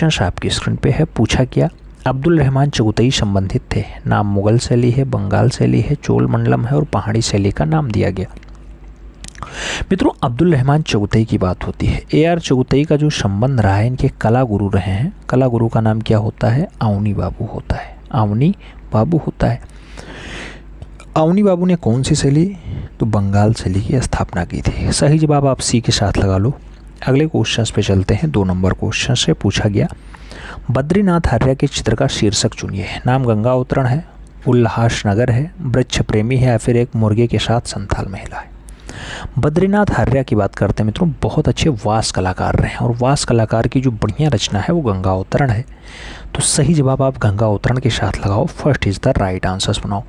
Question आपकी screen पे है। पूछा गया अब्दुल रहमान चगुतई संबंधित थे। नाम मुगल शैली है, बंगाल शैली है, चोल मंडलम है और पहाड़ी शैली का नाम दिया गया। मित्रों, अब्दुल रहमान चगुतई की बात होती है। AR चगुतई का जो संबंध रहा है, इनके कला गुरु रहे हैं। कला गुरु का नाम क्या होता है? अवनी बाबू होता है। अवनी बाबू होता है। अवनी बाबू ने कौन सी शैली? तो बंगाल शैली की स्थापना की थी। सही जवाब आप सी के साथ लगा लो। अगले क्वेश्चन पे चलते हैं। 2 नंबर क्वेश्चन से पूछा गया बद्रीनाथ आर्य के चित्र का शीर्षक चुनिए। नाम गंगा अवतरण है, उल्लासनगर है, वृक्ष प्रेमी है या फिर एक मुर्गे के साथ संथाल महिला है। बद्रीनाथ आर्य की बात करते हैं मित्रों, बहुत अच्छे वास कलाकार रहे हैं और वास कलाकार की जो बढ़िया रचना है वो गंगा अवतरण है। तो सही जवाब आप गंगा अवतरण के साथ लगाओ। First is the right answer बनाओ।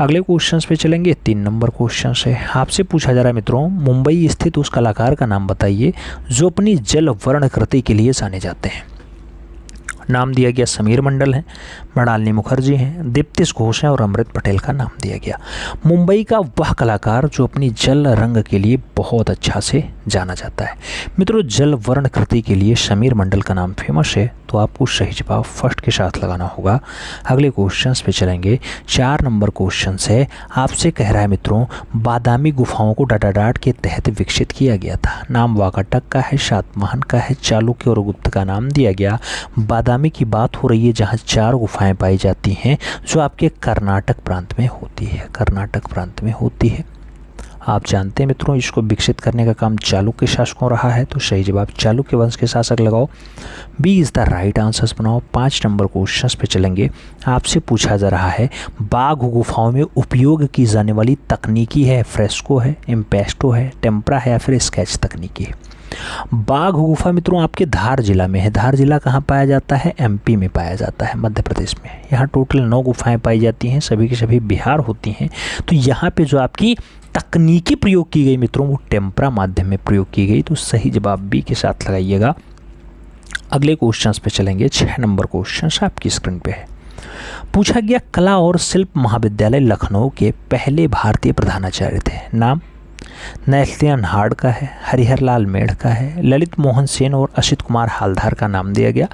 अगले क्वेश्चन पे चलेंगे। 3 नंबर क्वेश्चन से आपसे पूछा जा रहा है मित्रों, मुंबई स्थित उस कलाकार का नाम बताइए जो अपनी जल वर्ण कृति के लिए जाने जाते हैं। नाम दिया गया समीर मंडल है, मृणालिनी मुखर्जी हैं, दीप्तिश घोष हैं और अमृत पटेल का नाम दिया गया। मुंबई का वह कलाकार जो अपनी जल रंग के लिए बहुत अच्छा से जाना जाता है। मित्रों, जल वर्ण कृति के लिए समीर मंडल का नाम फेमस है। तो आपको सही जवाब फर्स्ट के साथ लगाना होगा। अगले क्वेश्चन पे चलेंगे। 4 नंबर क्वेश्चन है। आपसे कह रहा है मित्रों, बादामी गुफाओं को डाटाडाट के तहत विकसित किया गया था। नाम वाकाटक का है, सातवाहन का है, चालुक्य और गुप्त का नाम दिया गया। बादामी की बात हो रही है जहाँ 4 गुफाएं पाई जाती हैं जो आपके कर्नाटक प्रांत में होती है। कर्नाटक प्रांत में होती है। आप जानते हैं मित्रों, इसको विकसित करने का काम चालुक्य शासकों रहा है। तो सही जवाब चालुक्य वंश के शासक लगाओ। B is the right answer बनाओ। 5 नंबर क्वेश्चन पे चलेंगे। आपसे पूछा जा रहा है, बाघ गुफाओं में उपयोग की जाने वाली तकनीकी है, फ्रेस्को है, इम्पेस्टो है, टेम्परा है या फिर स्केच तकनीकी है। बाघ गुफा मित्रों आपके धार जिला में है। धार जिला कहाँ पाया जाता है? MP में पाया जाता है, मध्य प्रदेश में। यहाँ टोटल 9 गुफाएं पाई जाती हैं, सभी की सभी बिहार होती हैं। तो यहाँ पे जो आपकी तकनीकी प्रयोग की गई मित्रों, वो टेम्परा माध्यम में प्रयोग की गई। तो सही जवाब बी के साथ लगाइएगा। अगले क्वेश्चन पे चलेंगे। 6 नंबर क्वेश्चन आपकी स्क्रीन पे है। पूछा गया कला और शिल्प महाविद्यालय लखनऊ के पहले भारतीय प्रधानाचार्य थे। नाम नैस्लियन हार्ड का है, हरिहर लाल मेढ़ का है, ललित मोहन सेन और असित कुमार हालधार का नाम दिया गया।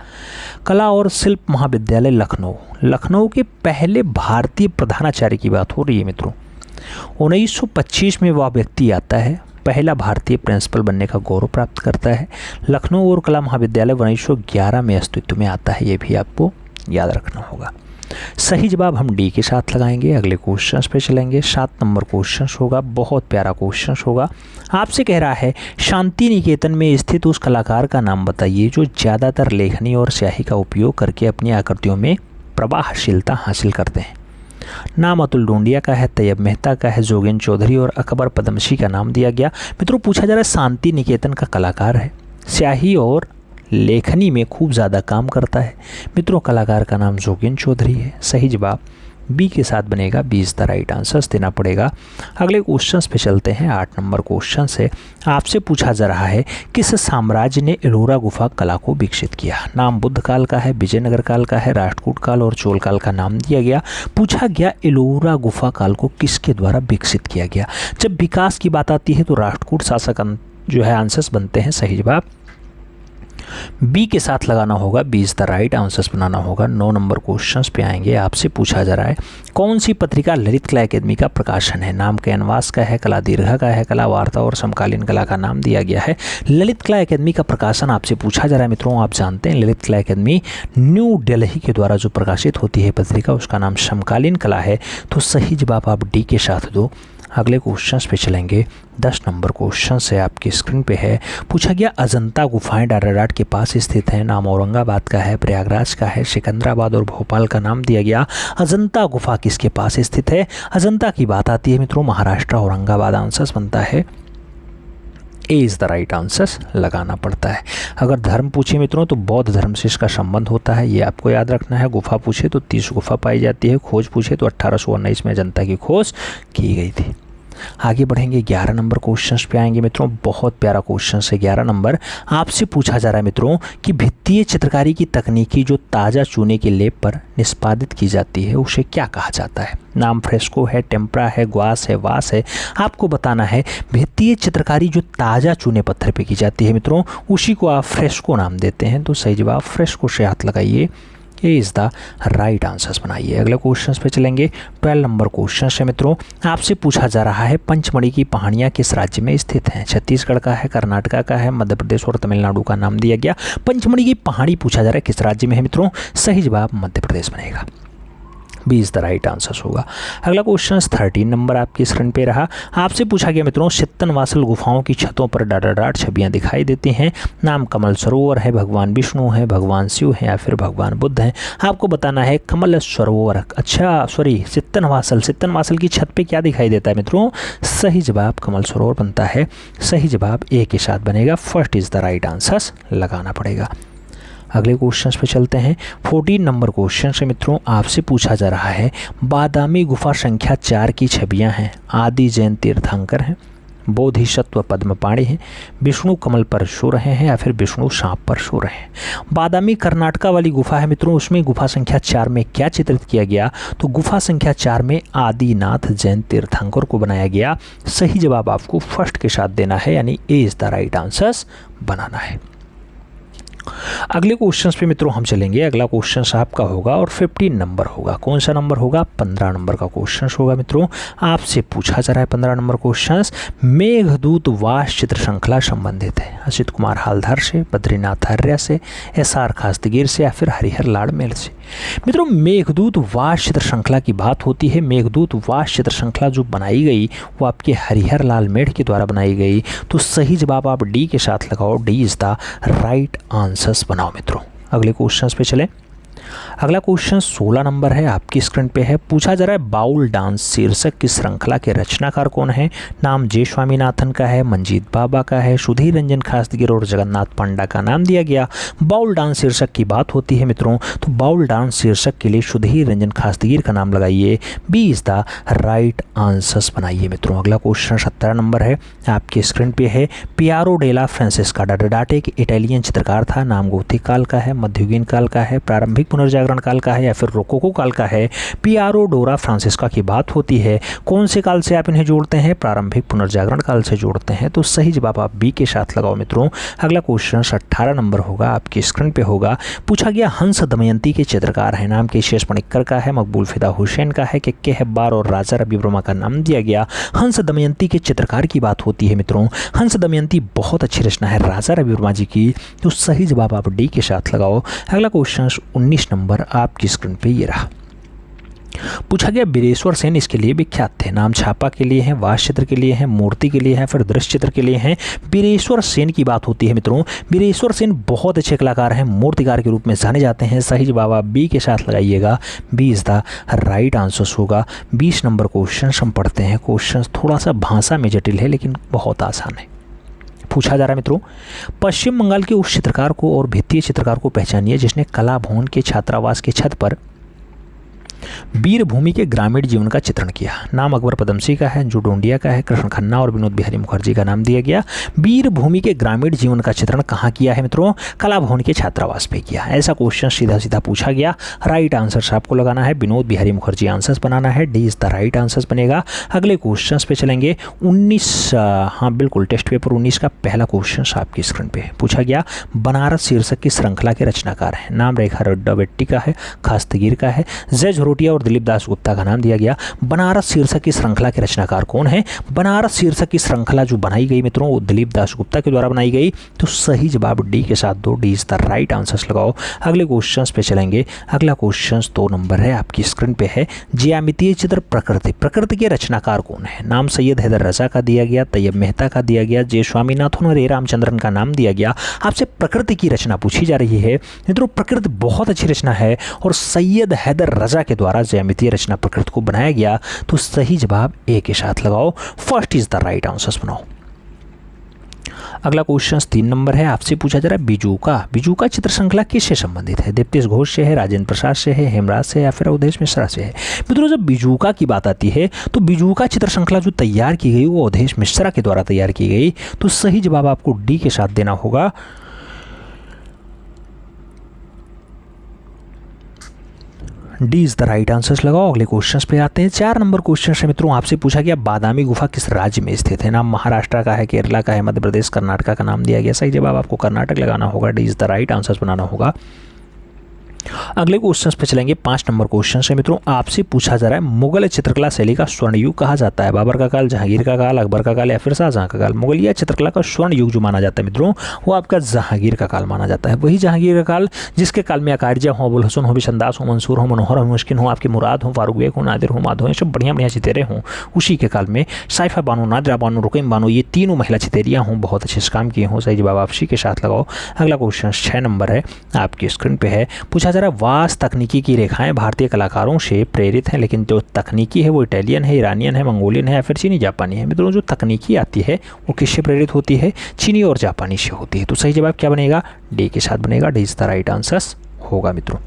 कला और शिल्प महाविद्यालय लखनऊ, लखनऊ के पहले भारतीय प्रधानाचार्य की बात हो रही है मित्रों। 1925 में वह व्यक्ति आता है, पहला भारतीय प्रिंसिपल बनने का गौरव प्राप्त करता है। लखनऊ और कला महाविद्यालय 1911 में अस्तित्व में आता है, ये भी आपको याद रखना होगा। सही जवाब हम डी के साथ लगाएंगे। अगले क्वेश्चन पे चलेंगे। 7 नंबर क्वेश्चन होगा, बहुत प्यारा क्वेश्चन होगा। आपसे कह रहा है, शांति निकेतन में स्थित उस कलाकार का नाम बताइए जो ज़्यादातर लेखनी और स्याही का उपयोग करके अपनी आकृतियों में प्रवाहशीलता हासिल करते हैं। नाम अतुल डोंडिया का है, तैयब मेहता का है, जोगेन चौधरी और अकबर पद्मसी का नाम दिया गया। मित्रों, पूछा जा रहा है शांति निकेतन का कलाकार है, स्याही और लेखनी में खूब ज़्यादा काम करता है। मित्रों, कलाकार का नाम जोगेन चौधरी है। सही जवाब बी के साथ बनेगा। B is the right answer देना पड़ेगा। अगले क्वेश्चन पे चलते हैं। 8 नंबर क्वेश्चन से आपसे पूछा जा रहा है, किस साम्राज्य ने एलोरा गुफा कला को विकसित किया। नाम बुद्ध काल का है, विजयनगर काल का है, राष्ट्रकूट काल और चोल काल का नाम दिया गया। पूछा गया एलोरा गुफा काल को किसके द्वारा विकसित किया गया। जब विकास की बात आती है तो राष्ट्रकूट शासक जो है आंसर्स बनते हैं। सही जवाब बी के साथ लगाना होगा। B is the right answers बनाना होगा। 9 नंबर क्वेश्चंस पे आएंगे। आपसे पूछा जा रहा है, कौन सी पत्रिका ललित कला अकेदमी का प्रकाशन है। नाम कैनवास का है, कला दीर्घा का है, कला वार्ता और समकालीन कला का नाम दिया गया है। ललित कला अकेदमी का प्रकाशन आपसे पूछा जा रहा है मित्रों। आप जानते हैं ललित कला अकेदमी न्यू दिल्ली के द्वारा जो प्रकाशित होती है पत्रिका, उसका नाम समकालीन कला है। तो सही जवाब आप डी के साथ दो। अगले क्वेश्चंस पे चलेंगे। 10 नंबर क्वेश्चन से आपकी स्क्रीन पे है। पूछा गया अजंता गुफाएं डाराडाट के पास स्थित हैं। नाम औरंगाबाद का है, प्रयागराज का है, सिकंदराबाद और भोपाल का नाम दिया गया। अजंता गुफा किसके पास स्थित है। अजंता की बात आती है मित्रों, महाराष्ट्र औरंगाबाद आंसर बनता है। ए इज़ द राइट आंसर लगाना पड़ता है। अगर धर्म पूछे मित्रों तो बौद्ध धर्म से इसका संबंध होता है, ये आपको याद रखना है। गुफा पूछे तो 30 गुफा पाई जाती है। खोज पूछे तो 1819 में अजंता की खोज की गई थी। आगे बढ़ेंगे 11 नंबर क्वेश्चन पे आएंगे मित्रों। बहुत प्यारा क्वेश्चन है 11 नंबर। आपसे पूछा जा रहा है मित्रों कि भित्तीय चित्रकारी की तकनीकी जो ताज़ा चूने के लेप पर निष्पादित की जाती है उसे क्या कहा जाता है। नाम फ्रेस्को है, टेम्परा है, ग्वास है, वास है। आपको बताना है भित्तीय चित्रकारी जो ताज़ा चूने पत्थर पे की जाती है मित्रों उसी को आप फ्रेस्को नाम देते हैं। तो सही जवाब फ्रेस्को से हाथ लगाइए, ये इज़ द राइट आंसर्स बनाइए। अगले क्वेश्चन पे चलेंगे। 12 नंबर क्वेश्चन है मित्रों। आपसे पूछा जा रहा है पंचमढ़ी की पहाड़ियाँ किस राज्य में स्थित हैं। छत्तीसगढ़ का है, कर्नाटका का है, मध्य प्रदेश और तमिलनाडु का नाम दिया गया। पंचमढ़ी की पहाड़ी पूछा जा रहा है किस राज्य में है मित्रों, सही जवाब मध्य प्रदेश बनेगा, B is the right answer होगा। अगला क्वेश्चन 13 नंबर आपकी स्क्रीन पे रहा। आपसे पूछा गया मित्रों चित्तनवासल गुफाओं की छतों पर डाट छवियां दिखाई देती हैं। नाम कमल सरोवर है, भगवान विष्णु है, भगवान शिव है या फिर भगवान बुद्ध हैं। आपको बताना है कमल सरोवर, चित्तनवासल की छत पे क्या दिखाई देता है मित्रों, सही जवाब कमल सरोवर बनता है। सही जवाब ए के साथ बनेगा, first is the right answer लगाना पड़ेगा। अगले क्वेश्चन पे चलते हैं। 14 नंबर क्वेश्चन से मित्रों आपसे पूछा जा रहा है बादामी गुफा संख्या 4 की छवियां हैं। आदि जैन तीर्थंकर हैं, बोधिसत्व पद्मपाणि हैं, विष्णु कमल पर सो रहे हैं या फिर विष्णु सांप पर सो रहे हैं। बादामी कर्नाटका वाली गुफा है मित्रों, उसमें गुफा संख्या 4 में क्या चित्रित किया गया, तो गुफा संख्या 4 में आदिनाथ जैन तीर्थंकर को बनाया गया। सही जवाब आपको फर्स्ट के साथ देना है, यानी A is the right answer बनाना है। अगले क्वेश्चंस पे मित्रों हम चलेंगे। अगला क्वेश्चन आपका होगा और 15 नंबर होगा। कौन सा नंबर होगा, 15 नंबर का क्वेश्चन होगा मित्रों। आपसे पूछा जा रहा है 15 नंबर क्वेश्चन मेघदूत वास चित्र श्रृंखला संबंधित है असित कुमार हालधार से, बद्रीनाथ आर्य से, SR खास्तगीर से या फिर हरिहर लाड़मेल से। मित्रों मेघदूत वास चित्र श्रृंखला की बात होती है। मेघदूत वास चित्र श्रृंखला जो बनाई गई वो आपके हरिहर लाल मेढ़ के द्वारा बनाई गई। तो सही जवाब आप डी के साथ लगाओ, D is the right answers बनाओ मित्रों। अगले क्वेश्चंस पे चलें। अगला क्वेश्चन 16 नंबर है, आपकी स्क्रीन पे है। पूछा जा रहा है बाउल डांस शीर्षक की श्रृंखला के रचनाकार कौन है। नाम जे स्वामीनाथन का है, मंजीत बाबा का है, सुधीर रंजन खास्तगीर और जगन्नाथ पांडा का नाम दिया गया। बाउल डांस शीर्षक की बात होती है मित्रों, तो बाउल डांस शीर्षक के लिए सुधीर रंजन खास्तगीर का नाम लगाइए, B is the right answers बनाइए मित्रों। अगला क्वेश्चन 17 नंबर है, आपकी स्क्रीन पे है। पियारो डेला फ्रांसेस्का डा डोनाटे एक इटालियन चित्रकार था। नाम गोथिक काल का है, मध्ययुगीन काल का है, प्रारंभिक पुनर्जागरण काल का है या फिर रोकोको काल का है। पियारो डोरा फ्रांसेस्का की बात होती है। कौन से काल से आप इन्हें जोड़ते हैं, प्रारंभिक पुनर्जागरण काल से जोड़ते हैं। तो सही जवाब आप बी के साथ लगाओ मित्रों। अगला क्वेश्चन 18 नंबर होगा, आपकी स्क्रीन पे होगा। पूछा गया हंस दमयंती के चित्रकार है। नाम के शेष पणिक्कर का है, मकबूल फिदा हुसैन का है, के हेब्बार और राजा रवि वर्मा का नाम दिया गया। हंस दमयंती के चित्रकार की बात होती है मित्रों। हंस दमयंती बहुत अच्छी रचना है राजा रवि वर्मा जी की। तो सही जवाब आप डी के साथ लगाओ। अगला क्वेश्चन 19 नंबर आपकी स्क्रीन पे ये रहा। पूछा गया बीरेश्वर सेन इसके लिए विख्यात थे। नाम छापा के लिए है, वास चित्र के लिए है, मूर्ति के लिए है, फिर दृश्य चित्र के लिए है। बीरेश्वर सेन की बात होती है मित्रों। बीरेश्वर सेन बहुत अच्छे कलाकार हैं, मूर्तिकार के रूप में जाने जाते हैं। सही जवाब आप बी के साथ लगाइएगा, B is the right answer होगा। 20 नंबर क्वेश्चन हम पढ़ते हैं। क्वेश्चन थोड़ा सा भाषा में जटिल है लेकिन बहुत आसान है। पूछा जा रहा है मित्रों पश्चिम बंगाल के उस चित्रकार को और भित्तीय चित्रकार को पहचानिए जिसने कला भवन के छात्रावास की छत पर वीरभूमि के ग्रामीण जीवन का चित्रण किया। नाम अकबर पदमसी का है, जो डोंडिया का है, कृष्ण खन्ना और विनोद बिहारी मुखर्जी का नाम दिया गया। वीरभूमि के ग्रामीण जीवन का चित्रण कहाँ किया है मित्रों, कला भवन के छात्रावास पे किया। ऐसा क्वेश्चन सीधा सीधा पूछा गया। राइट आंसर आपको लगाना है विनोद बिहारी मुखर्जी आंसर्स बनाना है, D is the right answer बनेगा। अगले क्वेश्चन पे चलेंगे। 19 हाँ बिल्कुल टेस्ट पेपर 19 का पहला क्वेश्चन आपकी स्क्रीन पे पूछा गया। बनारस शीर्षक की श्रृंखला के रचनाकार हैं। नाम रेखा रेड्डी का है, खास्तगीर का है, जय झरोटिया और दिलीप दास गुप्ता का नाम दिया गया। बनारस शीर्षक की श्रृंखला के रचनाकार कौन है। बनारस शीर्षक की श्रृंखला जो बनाई गई मित्रों वो दिलीप दास गुप्ता के द्वारा बनाई गई। तो सही जवाब डी के साथ दो, D is the right answer लगाओ। अगले क्वेश्चन पे चलेंगे। अगला क्वेश्चन 2 नंबर है, आपकी स्क्रीन पे है। ज्यामितीय चित्र प्रकृति, प्रकृति के रचनाकार कौन है। नाम सैयद हैदर रजा का दिया गया, तैयब मेहता का दिया गया, जे स्वामीनाथन और ए रामचंद्रन का नाम दिया गया। आपसे प्रकृति की रचना पूछी जा रही है मित्रों। प्रकृति बहुत अच्छी रचना है और सैयद हैदर रजा के द्वारा ज्यामितीय रचना प्रकृति को बनाया गया। तो सही जवाब ए के साथ लगाओ, first is the right answer बनाओ। अगला क्वेश्चन 3 नंबर है, आपसे पूछा जा रहा है बीजूका चित्र श्रृंखला किससे संबंधित है? दीप्तेश घोष से है, राजेंद्र प्रसाद से है, हेमराज से या फिर अवधेश मिश्रा से है? मित्रों जब बीजूका की बात आती है तो बीजूका चित्र श्रृंखला जो तैयार की गई वो अवधेश मिश्रा के द्वारा तैयार की गई, तो सही जवाब आपको डी के साथ देना होगा। D is the right answers लगाओ। अगले क्वेश्चंस पे आते हैं। 4 नंबर क्वेश्चन है मित्रों, आपसे पूछा गया बादामी गुफा किस राज्य में स्थित है? नाम महाराष्ट्र का है, केरला का है, मध्य प्रदेश, कर्नाटक का नाम दिया गया। सही जवाब आपको कर्नाटक लगाना होगा। D is the right answers बनाना होगा। अगले क्वेश्चंस पे चलेंगे। 5 नंबर क्वेश्चन है मित्रों, आपसे पूछा जा रहा है मुगल चित्रकला शैली का स्वर्ण युग कहा जाता है? बाबर का काल, जहांगीर का काल, अकबर का काल या फिर शाहजहां का काल? मुगलिया चित्रकला का स्वर्ण युग जो माना जाता है मित्रों वो आपका जहांगीर का काल माना जाता है। वही जहांगीर का काल जिसके काल में अकारिजा हो, अबुल हसन हो, बिशंदास हो, मंसूर हो, मनोहर हो, मुश्किन हो, आपके मुराद हो, फारूक बेग हो, नादिर हो, माधो ये सब बढ़िया बढ़िया चितेरे हों, उसी के काल में साइफा बानो, नादिरा बानो, रुकैम बानो ये तीनों महिला चितेरियाँ हों, बहुत अच्छे काम किए हों। सही जवाब आप सी के साथ लगाओ। अगला क्वेश्चन 6 नंबर है, आपकी स्क्रीन पे है। पूछा जा रहा है वास तकनीकी की रेखाएं भारतीय कलाकारों से प्रेरित हैं, लेकिन जो तकनीकी है वो इटालियन है, ईरानियन है, मंगोलियन है या फिर चीनी जापानी है? मित्रों जो तकनीकी आती है वो किससे प्रेरित होती है? चीनी और जापानी से होती है। तो सही जवाब क्या बनेगा? डी के साथ बनेगा। D is the right answers होगा मित्रों।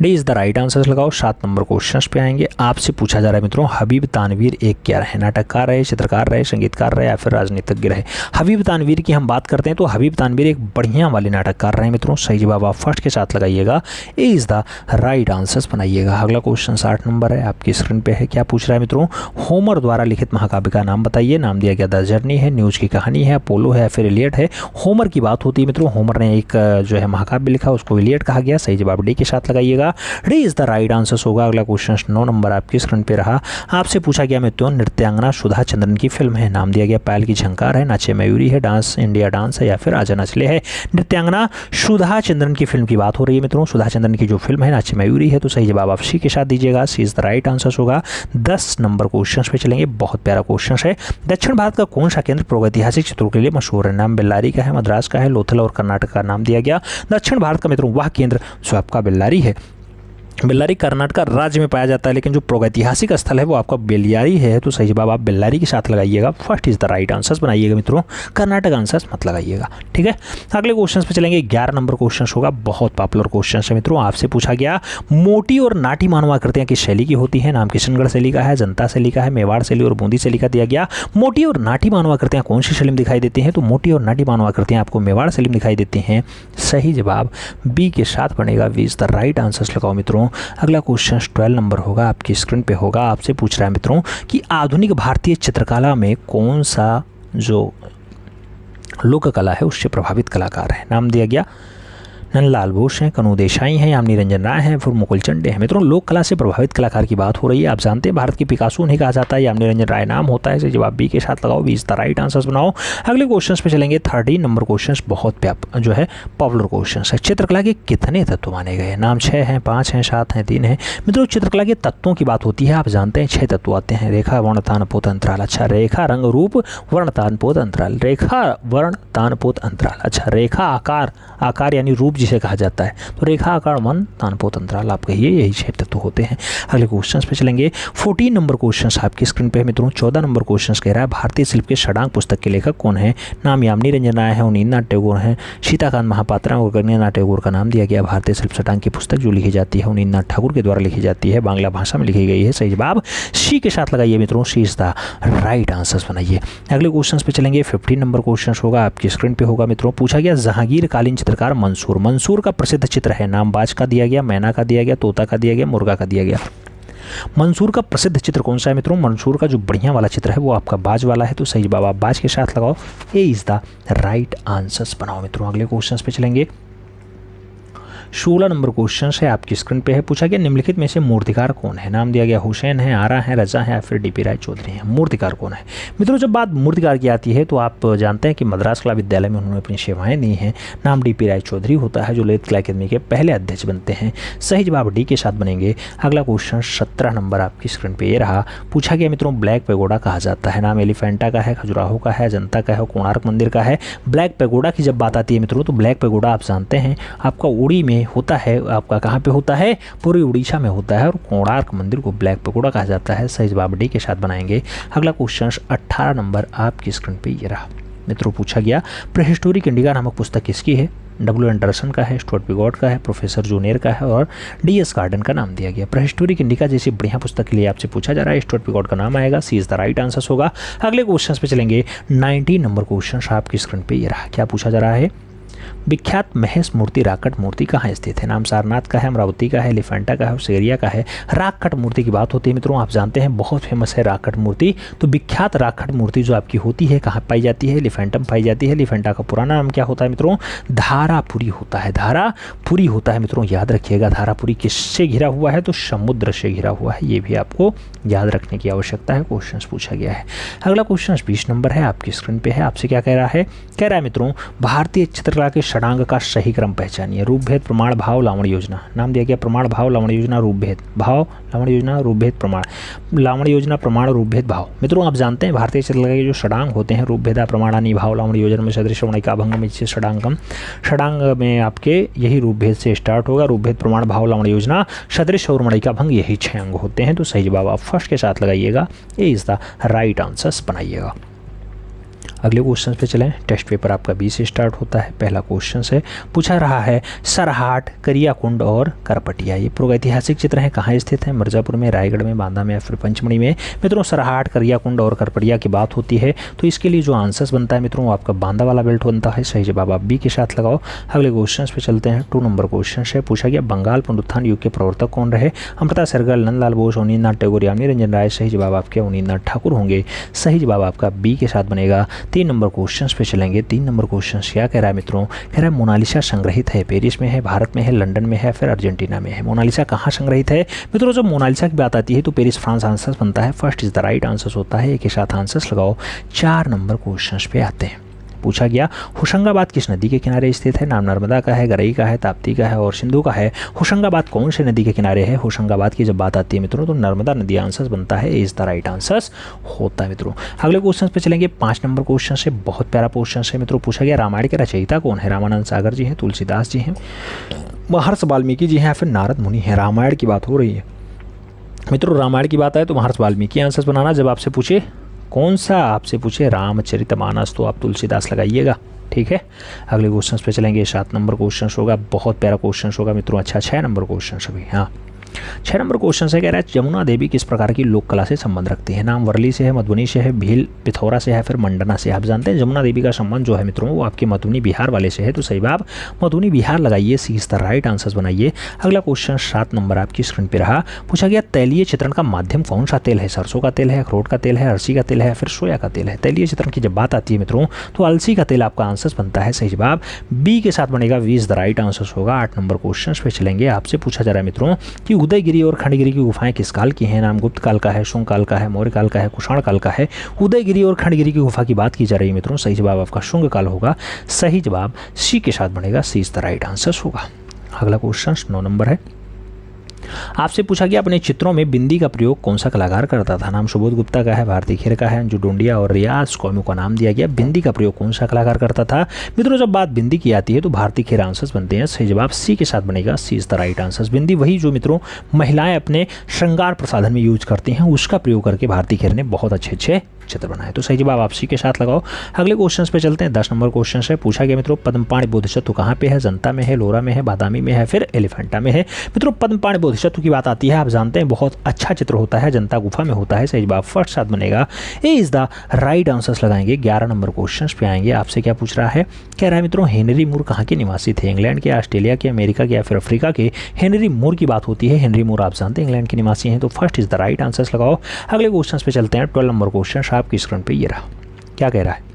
D is the right answer लगाओ। 7 नंबर क्वेश्चन पे आएंगे। आपसे पूछा जा रहा है मित्रों हबीब तानवीर एक क्या रहे? नाटककार रहे, चित्रकार रहे, संगीतकार रहे या फिर राजनीतिज्ञ रहे? हबीब तानवीर की हम बात करते हैं तो हबीब तानवीर एक बढ़िया वाले नाटककार रहे मित्रों। सही जवाब आप फर्स्ट के साथ लगाइएगा। ए इज द राइट आंसर्स बनाइएगा। अगला क्वेश्चन 60 नंबर है, आपकी स्क्रीन पे है। क्या पूछ रहा है मित्रों? होमर द्वारा लिखित महाकाव्य का नाम बताइए। नाम दिया गया द जर्नी है, न्यूज की कहानी है, अपोलो है, फिर इलियट है। होमर की बात होती है मित्रों, होमर ने एक जो है महाकाव्य लिखा, उसको इलियट कहा गया। सही जवाब डी के साथ लगाइएगा। D is the right answer होगा। अगला क्वेश्चन 9 नंबर आपकी स्क्रीन पे रहा। आपसे पूछा गया मित्रों नृत्यांगना सुधा चंद्रन की फिल्म है। नाम दिया गया पायल की झंकार है, नाचे मयूरी है, डांस इंडिया डांस है या फिर आजा नचले है? नृत्यांगना सुधा चंद्रन की फिल्म की बात हो रही है मित्रों। सुधा चंद्रन की जो फिल्म है नाचे मयूरी है, तो सही जवाब आप सी के साथ दीजिएगा। सी इज द राइट आंसर होगा। 10 नंबर क्वेश्चन पे चलेंगे। बहुत प्यारा क्वेश्चन है। दक्षिण भारत का कौन सा केंद्र प्रागैतिहासिक चित्रों के लिए मशहूर है? नाम बेल्लारी का है, मद्रास का है, लोथल और कर्नाटक का नाम दिया गया। दक्षिण भारत का मित्रों वह केंद्र जो आपका बेल्लारी है, बेल्लारी कर्नाटक राज्य में पाया जाता है, लेकिन जो प्रागैतिहासिक स्थल है वो आपका बेल्लारी है। तो सही जवाब आप बेल्लारी के साथ लगाइएगा। First is the right answers बनाइएगा मित्रों, कर्नाटक आंसर्स मत लगाइएगा। ठीक है, अगले क्वेश्चन पे चलेंगे। 11 नंबर क्वेश्चन होगा, बहुत पॉपुलर क्वेश्चन है मित्रों। आपसे पूछा गया मोटी और नाटी मानव आकृतियां किस शैली की होती है? नाम किशनगढ़ शैली का है, जनता शैली का है, मेवाड़ शैली और बूंदी शैली का दिया गया। मोटी और नाटी मानव आकृतियां कौन सी शैली में दिखाई देती हैं? तो मोटी और नाटी मानव आकृतियां आपको मेवाड़ शैली में दिखाई देती हैं। सही जवाब बी के साथ बनेगा। B is the right answers लगाओ मित्रों। अगला क्वेश्चन 12 नंबर होगा, आपकी स्क्रीन पे होगा। आपसे पूछ रहा है मित्रों कि आधुनिक भारतीय चित्रकला में कौन सा जो लोक कला है उससे प्रभावित कलाकार है? नाम दिया गया नंदलाल बोस हैं, कनू देसाई हैं, यामिनी रंजन राय हैं, फिर मुकुल चंडे हैं। मित्रों लोक कला से प्रभावित कलाकार की बात हो रही है। आप जानते हैं भारत की पिकासो नहीं कहा जाता है, यामिनी रंजन राय नाम होता है। जवाब बी के साथ लगाओ। B is the right answers बनाओ। अगले क्वेश्चन पे चलेंगे। 13 नंबर क्वेश्चन बहुत जो है पॉपुलर क्वेश्चन है। चित्रकला के कितने तत्व माने गए? नाम 6 हैं, 5 हैं, 7 हैं, 3 हैं? मित्रों चित्रकला के तत्वों की बात होती है। आप जानते हैं 6 तत्व आते हैं। रेखा, वर्ण, तान, पोत, अंतराल। अच्छा, रेखा, रंग, रूप, वर्ण, तान, पोत, अंतराल। रेखा, वर्ण, तान, पोत, अंतराल। अच्छा, रेखा आकार, आकार यानी रूप जिसे कहा जाता है, तो रेखा, आकार, वर्ण, तान, पोत, अंतराल आप कहिए, यही 6 तत्व होते हैं। अगले क्वेश्चन पे चलेंगे। 14 नंबर क्वेश्चन आपकी स्क्रीन पे है मित्रों। 14 नंबर क्वेश्चन कह रहा है भारतीय शिल्प के षडांग पुस्तक के लेखक कौन है? नाम यामिनी रंजन राय है, अवनींद्रनाथ टैगोर हैं, सीताकांत महापात्रा और गगनेन्द्रनाथ टैगोर का नाम दिया गया। भारतीय शिल्प षडांग की पुस्तक जो लिखी जाती है अवनींद्रनाथ ठाकुर के द्वारा लिखी जाती है, बांग्ला भाषा में लिखी गई है। सही जवाब सी के साथ लगाइए मित्रों। सी इज द राइट आंसर्स बनाइए। अगले क्वेश्चन पे चलेंगे। 15 नंबर क्वेश्चन होगा, आपकी स्क्रीन पे होगा मित्रों। पूछा गया जहांगीर कालीन चित्रकार मंसूर, मंसूर का प्रसिद्ध चित्र है। नाम बाज का दिया गया, मैना का दिया गया, तोता का दिया गया, मुर्गा का दिया गया। मंसूर का प्रसिद्ध चित्र कौन सा है मित्रों? मंसूर का जो बढ़िया वाला चित्र है वो आपका बाज वाला है। तो सही जवाब आप बाज के साथ लगाओ। ए इज द राइट आंसर्स बनाओ मित्रों। अगले क्वेश्चन पे चलेंगे। 16 नंबर क्वेश्चन है, आपकी स्क्रीन पे है। पूछा गया निम्नलिखित में से मूर्तिकार कौन है? नाम दिया गया हुसैन है, आरा है, रजा है या फिर डीपी राय चौधरी है? मूर्तिकार कौन है? मित्रों जब बात मूर्तिकार की आती है तो आप जानते हैं कि मद्रास कला विद्यालय में उन्होंने अपनी सेवाएं दी हैं। नाम डीपी राय चौधरी होता है, जो ललित कला अकादमी के पहले अध्यक्ष बनते हैं। सही जवाब डी के साथ बनेंगे। अगला क्वेश्चन 17 नंबर आपकी स्क्रीन पे ये रहा। पूछा गया मित्रों ब्लैक पेगोडा कहा जाता है। नाम एलिफेंटा का है, खजुराहो का है, जनता का है, कोणार्क मंदिर का है? ब्लैक पेगोडा की जब बात आती है मित्रों तो ब्लैक पेगोडा आप जानते हैं आपका उड़ी में में होता है, आपका कहाँ पे होता है, पूरी उड़ीसा में होता है, और कोणार्क मंदिर को ब्लैक पकोड़ा कहा जाता है। सही जवाब डी के साथ बनाएंगे। अगला क्वेश्चन 18 नंबर आपकी स्क्रीन पे ये रहा। मित्रों पूछा गया प्रीहिस्टोरिक इंडिका नामक पुस्तक किसकी है? डब्ल्यू एंडरसन का है, स्टुअर्ट पिगॉट का है, प्रोफेसर जूनियर का है, और डी.एस. गार्डन का नाम दिया गया। प्रीहिस्टोरिक इंडिका जैसी बढ़िया पुस्तक के लिए आपसे पूछा जा रहा है, स्टुअर्ट पिगॉट का नाम आएगा। सी इज द राइट आंसर होगा। अगले क्वेश्चन पे चलेंगे। 19 नंबर क्वेश्चन आपकी स्क्रीन पे ये रहा। क्या पूछा जा रहा है? विख्यात महेश मूर्ति राकट मूर्ति कहाँ स्थित है? नाम सारनाथ का है, अमरावती का है, एलिफेंटा का है, सेरिया का है। राकट मूर्ति की बात होती है मित्रों, आप जानते हैं बहुत फेमस है राकट मूर्ति। तो विख्यात राकट मूर्ति जो आपकी होती है कहाँ पाई जाती है? एलिफेंटा में पाई जाती है। एलिफेंटा का पुराना नाम क्या होता है मित्रों? धारापुरी होता है। धारापुरी होता है मित्रों, याद रखिएगा। धारापुरी किससे घिरा हुआ है? तो समुद्र से घिरा हुआ है। ये भी आपको याद रखने की आवश्यकता है, क्वेश्चन पूछा गया है। अगला क्वेश्चन 20 नंबर है, आपकी स्क्रीन पे है। आपसे क्या कह रहा है? कह रहा है मित्रों भारतीय चित्रकला के षडांग का सही क्रम पहचानिए। रूपभेद, प्रमाण, भाव, लावण्य योजना। नाम दिया गया प्रमाण, भाव, लावण्य योजना, रूपभेद। भाव, लावण्य योजना, रूपभेद, प्रमाण। लावण्य योजना, प्रमाण, रूपभेद, भाव। मित्रों आप जानते हैं भारतीय चित्रकला के जो षडांग होते हैं, रूपभेदा, प्रमाणानि, भाव, लावण्य योजना में सदृश, वर्णिका, भंग में षडांगम। षडांग में आपके यही रूपभेद से स्टार्ट होगा। रूपभेद, प्रमाण, भाव, लावण्य योजना, सदृश और वर्णिका, भंग, यही 6 अंग होते हैं। तो सही जवाब आप फर्स्ट के साथ लगाइएगा। ये इज द राइट आंसर बनाइएगा। अगले क्वेश्चन पे चलें। टेस्ट पेपर आपका 20 से स्टार्ट होता है। पहला क्वेश्चन से पूछा रहा है सरहाट, करियाकुंड और करपटिया ये प्रागैतिहासिक चित्र हैं, कहाँ स्थित हैं? मिर्जापुर में, रायगढ़ में, बांदा में या फिर पंचमढ़ी में? मित्रों सरहाट, करियाकुंड और करपटिया की बात होती है तो इसके लिए जो आंसर्स बनता है मित्रों आपका बांदा वाला बेल्ट बनता है। सही जवाब आप बी के साथ लगाओ। अगले क्वेश्चन पे चलते हैं। 2 नंबर क्वेश्चन से पूछा गया बंगाल पुनरुत्थान युग के प्रवर्तक कौन रहे? अमृता सहगल, नंदलाल बोस, अवनींद्रनाथ टैगोर, यामिनी रंजन राय। सही जवाब आपके अवनींद्रनाथ ठाकुर होंगे। सही जवाब आपका बी के साथ बनेगा। 3 नंबर क्वेश्चन पे चलेंगे। 3 नंबर क्वेश्चन क्या कह रहा है मित्रों? कह रहा है मोनालिसा संग्रहित है पेरिस में है, भारत में है, लंदन में है, फिर अर्जेंटीना में है। मोनालिसा कहाँ संग्रहित है मित्रों? जब मोनालिसा की बात आती है तो पेरिस फ्रांस आंसर बनता है। First is the right answer होता है। एक के साथ आंसर्स लगाओ। 4 नंबर क्वेश्चन पे आते हैं। पूछा गया होशंगाबाद किस नदी के किनारे स्थित है? नाम नर्मदा का है, गरई का है, ताप्ती का है और सिंधु का है। होशंगाबाद कौन से नदी के किनारे है? होशंगाबाद की जब बात आती है मित्रों तो नर्मदा नदी आंसर बनता है। इज द राइट आंसर होता है मित्रों। अगले क्वेश्चन पे चलेंगे। 5 नंबर क्वेश्चन से बहुत प्यारा क्वेश्चन है मित्रों। पूछा गया रामायण के रचयिता कौन है? रामानंद सागर जी हैं, तुलसीदास जी हैं, महर्षि वाल्मीकि जी हैं या फिर नारद मुनि हैं? रामायण की बात हो रही है मित्रों। रामायण की बात आए तो महर्षि वाल्मीकि आंसर बनाना। जब आपसे पूछे कौन सा, आपसे पूछे रामचरितमानस तो आप तुलसीदास लगाइएगा। ठीक है। अगले क्वेश्चन पे चलेंगे। 7 नंबर क्वेश्चन होगा, बहुत प्यारा क्वेश्चन होगा मित्रों। अच्छा 6 नंबर क्वेश्चन अभी। हाँ 6 नंबर क्वेश्चन से कह रहा है यमुना देवी किस प्रकार की लोक कला से संबंध रखती है? नाम वर्ली से है, मधुबनी से है, भील पिथौरा से है, फिर मंडना से। आप जानते हैं यमुना देवी का संबंध जो है मित्रों वो आपके मधुबनी बिहार वाले से है। तो सही बात मधुबनी बिहार लगाइए। सी इज द राइट आंसर बनाइए। अगला क्वेश्चन 7 नंबर आपकी स्क्रीन पर रहा। पूछा गया तैलीय चित्रण का माध्यम कौन सा तेल है? सरसों का तेल है, अखरोट का तेल है, अलसी का तेल है, फिर सोया का तेल है? तैलीय चित्रण की जब बात आती है मित्रों तो अलसी का तेल आपका आंसर बनता है। सही जवाब बी के साथ बनेगा। B is the right answer होगा। 8 नंबर क्वेश्चन पे चलेंगे। आपसे पूछा जा रहा है मित्रों कि उदयगिरी और खंडगिरी की गुफाएं किस काल की हैं? नाम गुप्त काल का है, शुंग काल का है, मौर्य काल का है, कुषाण काल का है। उदयगिरी और खंडगिरी की गुफा की बात की जा रही है मित्रों। सही जवाब आपका शुंग काल होगा। सही जवाब सी के साथ बनेगा। सी इज द राइट आंसर होगा। अगला क्वेश्चन 9 नंबर है। आपसे पूछा गया अपने चित्रों में बिंदी का प्रयोग कौन सा कलाकार करता था? नाम सुबोध गुप्ता का है, भारती खेर का है, अंजू डोंडिया और रियाज कौमू का नाम दिया गया। बिंदी का प्रयोग कौन सा कलाकार करता था मित्रों? जब बात बिंदी की आती है तो भारती खेर आंसर्स बनते हैं। सही जवाब सी के साथ बनेगा। सी इज द राइट आंसर। बिंदी वही जो मित्रों महिलाएं अपने श्रृंगार प्रसाधन में यूज करती हैं उसका प्रयोग करके भारती खेर ने बहुत अच्छे चित्र बनाए। तो सही जवाब आप सी के साथ लगाओ। अगले क्वेश्चन पे चलते हैं। 10 नंबर क्वेश्चन है। पूछा गया मित्रों पद्मपाणि बोधिसत्व कहाँ पे है? जनता में है, लोरा में है, बादामी में है, फिर एलिफेंटा में है। मित्रों पद्मपाणि बोधिसत्व की बात आती है आप जानते हैं बहुत अच्छा चित्र होता है, जनता गुफा में होता है। सही जवाब फर्स्ट साथ बनेगा। ए इज द राइट आंसर्स लगाएंगे। 11 नंबर क्वेश्चन पे आएंगे। आपसे क्या पूछ रहा है? कह रहा है मित्रों हेनरी मूर कहाँ के निवासी थे? इंग्लैंड के, ऑस्ट्रेलिया के, अमेरिका के या फिर अफ्रीका के? हेनरी मूर की बात होती है। हेनरी मूर आप जानते हैं इंग्लैंड के निवासी हैं। तो first is the right answers लगाओ। अगले क्वेश्चन पे चलते हैं। 12 नंबर क्वेश्चन आपकी स्क्रीन पे ये रहा। क्या कह रहा है?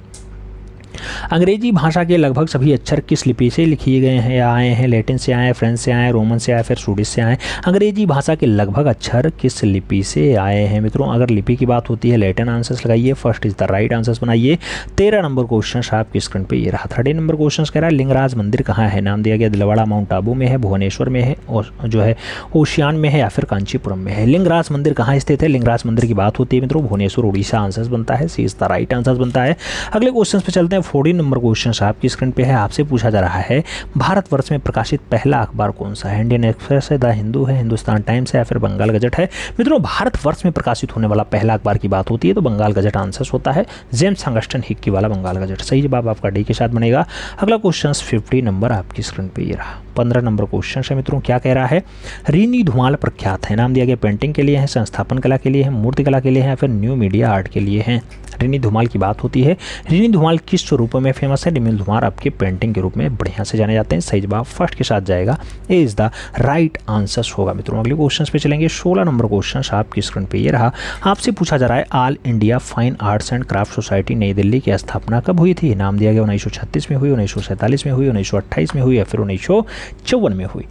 अंग्रेजी भाषा के लगभग सभी अक्षर किस लिपि से लिखे गए हैं या आए हैं? लैटिन से आए, फ्रेंच से आए, रोमन से आए, फिर स्वीडिश से आए? अंग्रेजी भाषा के लगभग अक्षर किस लिपि से आए हैं मित्रों? अगर लिपि की बात होती है लैटिन आंसर्स लगाइए। First is the right answers बनाइए। 13 नंबर क्वेश्चन आपकी स्क्रीन पे ये रहा। 13 नंबर क्वेश्चन कह रहा है लिंगराज मंदिर कहाँ है? नाम दिया गया दिलवाड़ा, माउंट आबू में है, भुवनेश्वर में है और जो है ओशियान में है या फिर कांचीपुरम में है? लिंगराज मंदिर कहाँ स्थित है? लिंगराज मंदिर की बात होती है मित्रों भुवनेश्वर उड़ीसा आंसर्स बनता है। सी इज द राइट आंसर बनता है। अगले क्वेश्चन पे चलते हैं। 14 नंबर क्वेश्चन आपकी स्क्रीन पे है। आपसे पूछा जा रहा है भारतवर्ष में प्रकाशित पहला अखबार कौन सा है? इंडियन एक्सप्रेस है, द हिंदू है, हिंदुस्तान टाइम्स है या फिर बंगाल गजट है? मित्रों, भारतवर्ष में प्रकाशित होने वाला पहला अखबार की बात होती है तो बंगाल गजट आंसर होता है। जेम्स ऑगस्टिन हिक्की वाला बंगाल गजट। सही जवाब आपका डी के साथ बनेगा। अगला क्वेश्चन 50 नंबर आपकी स्क्रीन पे ये रहा। 15 नंबर क्वेश्चन है मित्रों, क्या कह रहा है? रीनी धुमाल प्रख्यात है, नाम दिया गया पेंटिंग के लिए है, संस्थापन कला के लिए है, मूर्ति कला के लिए है या फिर न्यू मीडिया आर्ट के लिए है? रीनी धुमाल की बात होती है। रीनी धुमाल किस रूप में फेमस है? रीनी धुमाल आपके पेंटिंग के रूप में बढ़िया से जाने जाते हैं। सही जवाब फर्स्ट के साथ जाएगा, ए इज द राइट आंसर होगा। मित्रों, अगले क्वेश्चन पे चलेंगे। 16 नंबर क्वेश्चन आपकी स्क्रीन पे ये रहा। आपसे पूछा जा रहा है all India fine arts and craft society नई दिल्ली की स्थापना कब हुई थी? नाम दिया गया 1936 में हुई, 1947 में हुई, 1928 में हुई या फिर 1954 में हुई?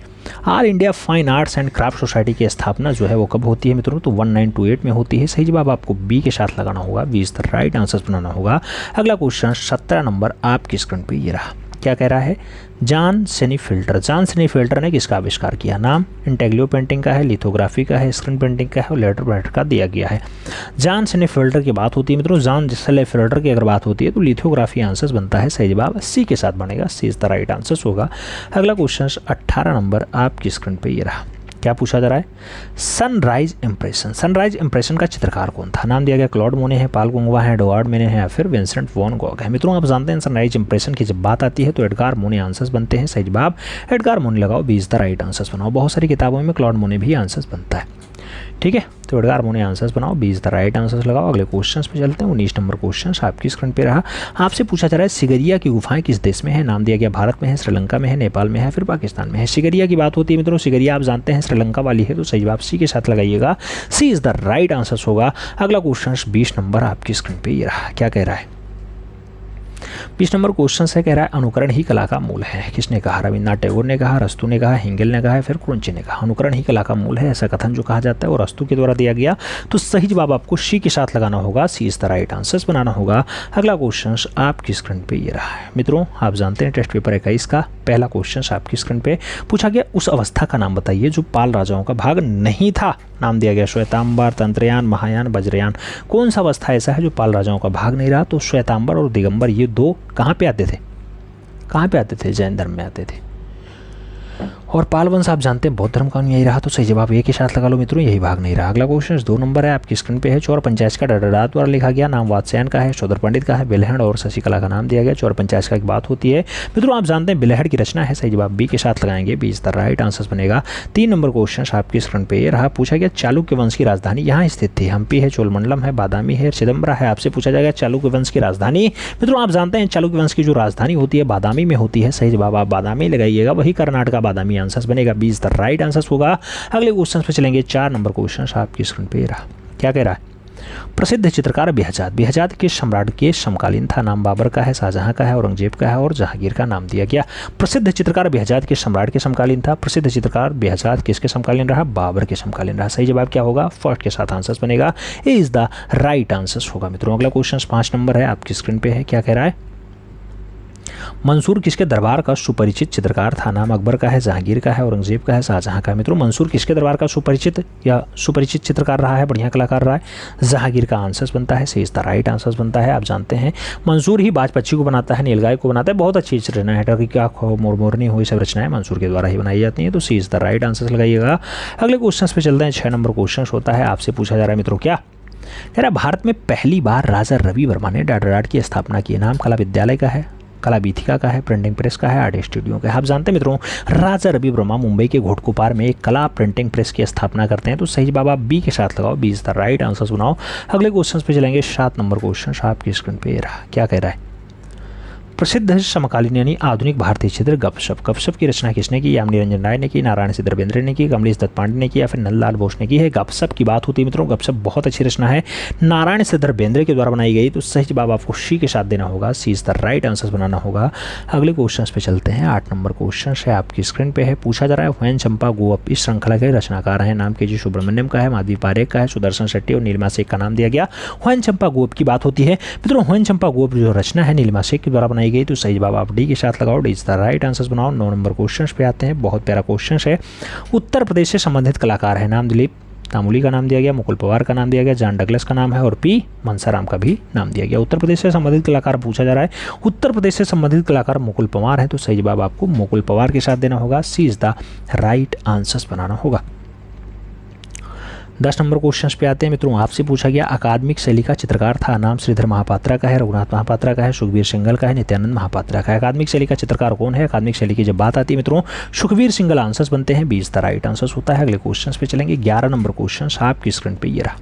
All India fine arts and craft society की स्थापना जो है वो कब होती है मित्रों? तो 1928 में होती है। सही जवाब आपको बी के साथ लगाना होगा, B is the right answer बनाना होगा। अगला क्वेश्चन 17 नंबर आपकी स्क्रीन पे ये रहा। क्या कह रहा है? जॉन सेनीफिल्टर। जॉन सेनीफिल्टर ने किसका आविष्कार किया? नाम इंटेग्लियो पेंटिंग का है, लिथोग्राफी का है, स्क्रीन पेंटिंग का है और लेटर पैड का दिया गया है। जॉन सेनीफिल्टर की बात होती है मित्रों, जॉन सेनीफिल्टर की अगर बात होती है तो लिथोग्राफी आंसर बनता है। सही जवाब सी के साथ बनेगा, सी इज द राइट आंसर होगा। अगला क्वेश्चन 18 नंबर आपकी स्क्रीन पर ये रहा। क्या पूछा जा रहा है? Sunrise impression. सनराइज इंप्रेशन का चित्रकार कौन था? नाम दिया गया क्लॉड मोने है, पाल गुंगवा है, एडवर्ड मेने है या फिर विंसेंट वॉन गॉग है? मित्रों, आप जानते हैं सनराइज इंप्रेशन की जब बात आती है तो एडगार मोने आंसर्स बनते हैं। सही जवाब एडगार मोने लगाओ, B is the right answers बनाओ। बहुत सारी किताबों में क्लॉड मोने भी आंसर्स बनता है, ठीक है, तो एडगार मोने आंसर्स बनाओ, B is the right answers लगाओ। अगले क्वेश्चन पे चलते हैं। 19 नंबर क्वेश्चन आपकी स्क्रीन पे रहा। आपसे पूछा जा रहा है सिगरिया की गुफाएं किस देश में है? नाम दिया गया भारत में है, श्रीलंका में है, नेपाल में है, फिर पाकिस्तान में है? सिगरिया की बात होती है मित्रों, सिगरिया आप जानते हैं श्रीलंका वाली है, तो सही जवाब सी के साथ लगाइएगा, सी इज द राइट आंसर होगा। अगला क्वेश्चन 20 नंबर आपकी स्क्रीन पे ये रहा। क्या कह रहा है? 20 नंबर क्वेश्चन से कह रहा है अनुकरण ही कला का मूल है। किसने कहा? रविन्द्रनाथ टैगोर ने कहा, रस्तु ने कहा, हिंगल ने कहा, फिर क्रुंची ने कहा? अनुकरण ही कला का मूल है ऐसा कथन जो कहा जाता है और रस्तु के द्वारा दिया गया, तो सही जवाब आपको सी के साथ लगाना होगा, सी इज द राइट आंसर बनाना होगा। अगला क्वेश्चन आपकी स्क्रीन पे ये रहा है। मित्रों, आप जानते हैं टेस्ट पेपर 21 का पहला क्वेश्चन आपकी स्क्रीन पे पूछा गया उस अवस्था का नाम बताइए जो पाल राजाओं का भाग नहीं था। नाम दिया गया श्वेतांबर, तंत्रयान, महायान, वज्रयान। कौन सा अवस्था ऐसा है जो पाल राजाओं का भाग नहीं रहा? तो श्वेतांबर और दिगंबर ये दो कहाँ पे आते थे? कहाँ पे आते थे? जैन धर्म में आते थे। और पाल वंश आप जानते हैं बौद्ध धर्म का यही रहा, तो सही जवाब ए के साथ लगा लो मित्रों, यही भाग नहीं रहा। अगला क्वेश्चन 2 नंबर है आपकी स्क्रीन पे है। चौर पंचायत का डडरा द्वारा लिखा गया, नाम वात्स्यायन का है, शोधर पंडित का है, बिलहड़ और शशिकला का नाम दिया गया। चौर पंचायत का एक बात होती है मित्रों, आप जानते हैं बिलहड़ की रचना है। सही जवाब बी के साथ लगाएंगे, B is the right answer बनेगा। 3 नंबर क्वेश्चन आपकी स्क्रीन पे ये रहा। पूछा गया चालुक्य वंश की राजधानी यहाँ स्थित थी। हम्पी है, चोलमंडलम है, बादामी है, चिदम्बरा है? आपसे पूछा जाएगा चालुक्य वंश की राजधानी। मित्रों, आप जानते हैं चालुक्य वंश की जो राजधानी होती है बादामी में होती है। सही जवाब आप बादामी लगाइएगा, वही कर्नाटक बादामी आंसर बनेगा, B is the right answer होगा। अगले क्वेश्चन पे चलेंगे। 4 नंबर क्वेश्चन आपकी स्क्रीन पे रहा। क्या कह रहा है? प्रसिद्ध चित्रकार बेहजाद। बेहजाद के सम्राट के समकालीन था। नाम बाबर का है, शाहजहां का है, औरंगजेब का है और जहांगीर का नाम दिया गया। प्रसिद्ध चित्रकार बेहजाद के सम्राट के समकालीन था। प्रसिद्ध चित्रकार बेहजाद किसके समकालीन रहा? बाबर के समकालीन रहा। सही जवाब क्या होगा? फर्स्ट के साथ आंसर बनेगा, ए इज द राइट आंसर होगा। मित्रों, अगला क्वेश्चन 5 नंबर है आपकी स्क्रीन पे है। क्या कह रहा है? मंसूर किसके दरबार का सुपरिचित चित्रकार था? नाम अकबर का है, जहांगीर का है, औरंगजेब का है, शाहजहां का है? मित्रों, मंसूर किसके दरबार का सुपरिचित चित्रकार रहा है, बढ़िया कलाकार रहा है? जहांगीर का आंसर बनता है, सी इज द राइट आंसर बनता है। आप जानते हैं मंसूर ही बाज पक्षी को बनाता है, नीलगाय को बनाता है, बहुत अच्छी रचना है। टर्की की आँख हो, मोरमोरनी हो, ये सब रचनाएं मंसूर के द्वारा ही बनाई जाती हैं, तो सी इज द राइट आंसर लगाइएगा। अगले क्वेश्चन पे चलते हैं। 6 नंबर क्वेश्चन होता है। आपसे पूछा जा रहा है मित्रों, क्या कह रहा है? भारत में पहली बार राजा रवि वर्मा ने डाडराट की स्थापना की। नाम कला विद्यालय का है, कला बीथिका का है, प्रिंटिंग प्रेस का है, आर्ट स्टूडियो का है? आप जानते हैं मित्रों राजा रवि वर्मा मुंबई के घोटकुपार में एक कला प्रिंटिंग प्रेस की स्थापना करते हैं, तो सही जवाब आप बी के साथ लगाओ, B is the right answer सुनाओ। अगले क्वेश्चन पे चलेंगे। 7 नंबर क्वेश्चन आपकी स्क्रीन पे रहा। क्या कह रहा है? प्रसिद्ध समकालीन यानी आधुनिक भारतीय चित्र गपशप। गपशप की रचना किसने की? यामिनी रंजन राय ने की, नारायण सिद्धर बेंद्रे ने की, कमलेश दत्त पांडे ने की या फिर नंदलाल बोस ने की है? गपशप की बात होती है मित्रों, गपशप बहुत अच्छी रचना है, नारायण सिद्धर बेंद्रे के द्वारा बनाई गई, तो सही जवाब आपको सी के साथ देना होगा, सी इज द राइट आंसर बनाना होगा। अगले क्वेश्चन पे चलते हैं। 8 नंबर क्वेश्चन है आपकी स्क्रीन पे है। पूछा जा रहा है ह्वेन चंपा गोप इस श्रृंखला के रचनाकार हैं। नाम के जी सुब्रमण्यम का है, माधवी पारेख का है, सुदर्शन शेट्टी और नीलिमा शेख का नाम दिया गया। ह्वेन चंपा गोप की बात होती है मित्रों, ह्वेन चंपा गोप जो रचना है नीलिमा शेख के द्वारा बनाई गई, तो सही जवाब आप डी के साथ लगाओ, D is the right answer बनाओ। 9 नंबर क्वेश्चन पे आते हैं। बहुत प्यारा क्वेश्चन है। उत्तर प्रदेश से संबंधित कलाकार है। नाम दिलीप तामुली का नाम दिया गया, मुकुल पवार का नाम दिया गया, जॉन डगलस का नाम है और पी मंसाराम का भी नाम दिया गया। उत्तर प्रदेश से संबंधित कलाकार पूछा जा रहा है, उत्तर प्रदेश से संबंधित कलाकार मुकुल पवार है, तो सही जवाब आपको मुकुल पवार के साथ देना होगा। सी इज द राइट आंसर्स बनाना होगा। 10 नंबर क्वेश्चन पे आते हैं मित्रों। आपसे पूछा गया अकादमिक शैली का चित्रकार था, नाम श्रीधर महापात्रा का है, रघुनाथ महापात्रा का है, सुखबीर सिंघल का है, नित्यानंद महापात्रा का है। अकादमिक शैली का चित्रकार कौन है? अकादमिक शैली की जब बात आती है मित्रों, सुखबीर सिंघल आंसर्स बनते हैं, 20 द राइट आंसर्स होता है। अगले क्वेश्चन पे चलेंगे। 11 नंबर क्वेश्चन आपकी स्क्रीन पे ये रहा।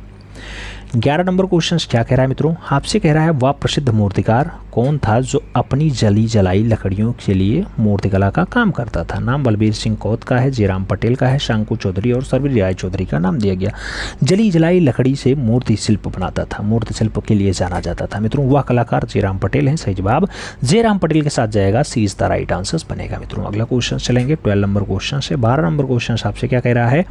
11 नंबर क्वेश्चन क्या कह रहा है मित्रों? आपसे कह रहा है वह प्रसिद्ध मूर्तिकार कौन था जो अपनी जली जलाई लकड़ियों के लिए मूर्तिकला का काम करता था? नाम बलबीर सिंह कौत का है, जयराम पटेल का है, शंकु चौधरी और सरवीर राय चौधरी का नाम दिया गया। जली जलाई लकड़ी से मूर्ति शिल्प बनाता था, मूर्ति शिल्प के लिए जाना जाता था मित्रों। वह कलाकार जयराम पटेल है, सही जवाब जयराम पटेल के साथ जाएगा, सी इज द राइट आंसर्स बनेगा मित्रों। अगला क्वेश्चन चलेंगे 12 नंबर क्वेश्चन से। 12 नंबर क्वेश्चन आपसे क्या कह रहा है?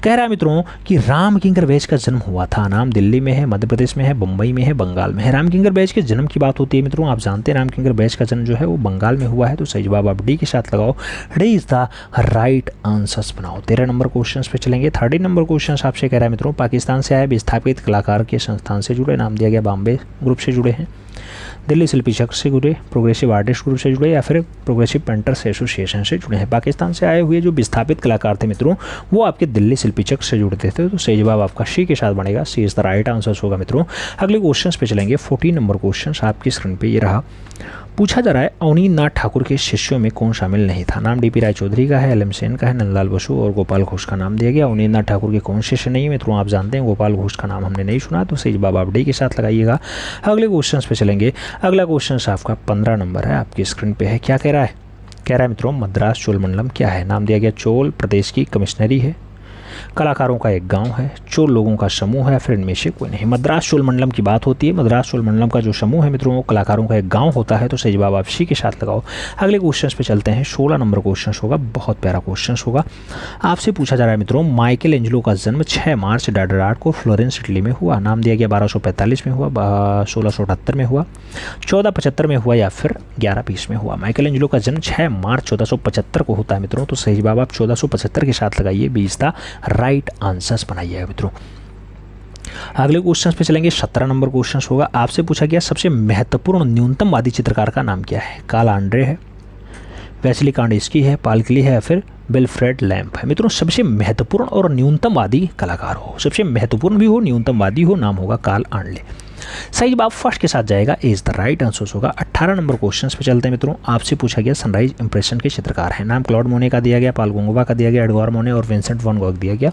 कह रहा है मित्रों कि राम किंकर बैच का जन्म हुआ था, नाम दिल्ली में है, मध्य प्रदेश में है, बम्बई में है, बंगाल में है। राम किंकर बैच के जन्म की बात होती है मित्रों, आप जानते हैं राम किंकर बैच का जन्म जो है वो बंगाल में हुआ है, तो सही जवाब आप डी के साथ लगाओ, D is the right answers बनाओ। 13 नंबर क्वेश्चन पे चलेंगे। 13 नंबर क्वेश्चन आपसे कह रहा है मित्रों पाकिस्तान से आए विस्थापित कलाकार के संस्थान से जुड़े, नाम दिया गया बॉम्बे ग्रुप से जुड़े हैं, दिल्ली शिल्पी चक्र से जुड़े, प्रोग्रेसिव आर्टिस्ट ग्रुप से जुड़े या फिर प्रोग्रेसिव पेंटर्स एसोसिएशन से जुड़े हैं। पाकिस्तान से आए हुए जो विस्थापित कलाकार थे मित्रों वो आपके दिल्ली शिल्पी चक्र से जुड़ते थे, तो सही जवाब आपका सी के साथ बनेगा, सी इज द राइट आंसर्स होगा मित्रों। अगले क्वेश्चन पे चलेंगे। 14 नंबर क्वेश्चन आपकी स्क्रीन पे ये रहा। पूछा जा रहा है अवनींद्र नाथ ठाकुर के शिष्यों में कौन शामिल नहीं था? नाम डीपी राय चौधरी का है, एल.एम. सेन का है, नंदलाल बसु और गोपाल घोष का नाम दिया गया। अवनींद्र नाथ ठाकुर के कौन शिष्य नहीं है मित्रों? आप जानते हैं गोपाल घोष का नाम हमने नहीं सुना, तो सही जवाब आप डी के साथ लगाइएगा। अगले क्वेश्चन पे चलेंगे। अगला क्वेश्चन आपका 15 नंबर है, आपकी स्क्रीन पे है। क्या कह रहा है? कह रहा है मित्रों मद्रास चोल मंडलम क्या है? नाम दिया गया चोल प्रदेश की कमिश्नरी है, कलाकारों का एक गांव है, चोल लोगों का समूह है, फिर इनमें से कोई नहीं। मद्रास चोल मंडलम की बात होती है, मद्रास चोल मंडलम का जो समूह है मित्रों वो कलाकारों का एक गांव होता है, तो सही जवाब आप सी के साथ लगाओ। अगले क्वेश्चन पे चलते हैं। 16 नंबर क्वेश्चन होगा, बहुत प्यारा क्वेश्चन होगा। आपसे पूछा जा रहा है मित्रों माइकल एंजेलो का जन्म 6 मार्च 1888 को फ्लोरेंस इटली में हुआ, नाम दिया गया 1245 में हुआ, 1678 में हुआ, 1475 में हुआ या फिर 1120 में हुआ। माइकल एंजेलो का जन्म 6 मार्च 1475 को होता है मित्रों, तो सही जवाब आप 1475 के साथ लगाइए, 20 द राइट आंसर्स बनाइएगा मित्रों। अगले क्वेश्चन पे चलेंगे। 17 नंबर क्वेश्चन होगा। आपसे पूछा गया सबसे महत्वपूर्ण न्यूनतमवादी चित्रकार का नाम क्या है? कार्ल आंड्रे है, वेस्ली कांडिस्की है, पाल क्ली है या फिर विल्फ्रेड लैम्प है। मित्रों सबसे महत्वपूर्ण और न्यूनतमवादी कलाकार हो, सबसे महत्वपूर्ण भी हो न्यूनतमवादी हो, नाम होगा कार्ल आंड्रे। सही जवाब फर्स्ट के साथ जाएगा, इज द राइट आंसर होगा। 18 नंबर क्वेश्चन पे चलते हैं मित्रों। आपसे पूछा गया सनराइज इंप्रेशन के चित्रकार हैं, नाम क्लॉड मोने का दिया गया, पाल गोंगोवा का दिया गया, एडवर्ड मोने और विंसेंट वैन गॉग दिया गया।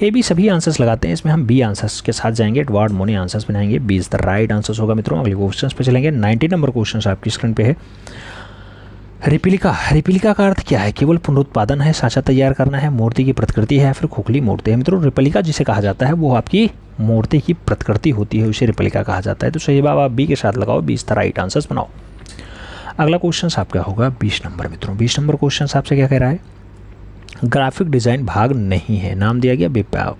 ए बी सभी आंसर्स लगाते हैं, इसमें हम बी आंसर्स के साथ जाएंगे, एडवर्ड मोने आंसर्स बनाएंगे, B is the right answer होगा मित्रों। अगले क्वेश्चन पे चलेंगे। 19 नंबर क्वेश्चन आपकी स्क्रीन पे है। रिप्लिका का अर्थ क्या है? केवल पुनरुत्पादन है, साँचा तैयार करना है, मूर्ति की प्रतिकृति है या फिर खोखली मूर्ति है। मित्रों रिप्लिका जिसे कहा जाता है वो आपकी मूर्ति की प्रतिकृति होती है, उसे रिप्लिका कहा जाता है, तो सही जवाब आप बी के साथ लगाओ, 20 द राइट आंसर्स बनाओ। अगला क्वेश्चन आपका होगा 20 नंबर मित्रों। 20 नंबर क्वेश्चन आपसे क्या कह रहा है? ग्राफिक डिज़ाइन भाग नहीं है, नाम दिया गया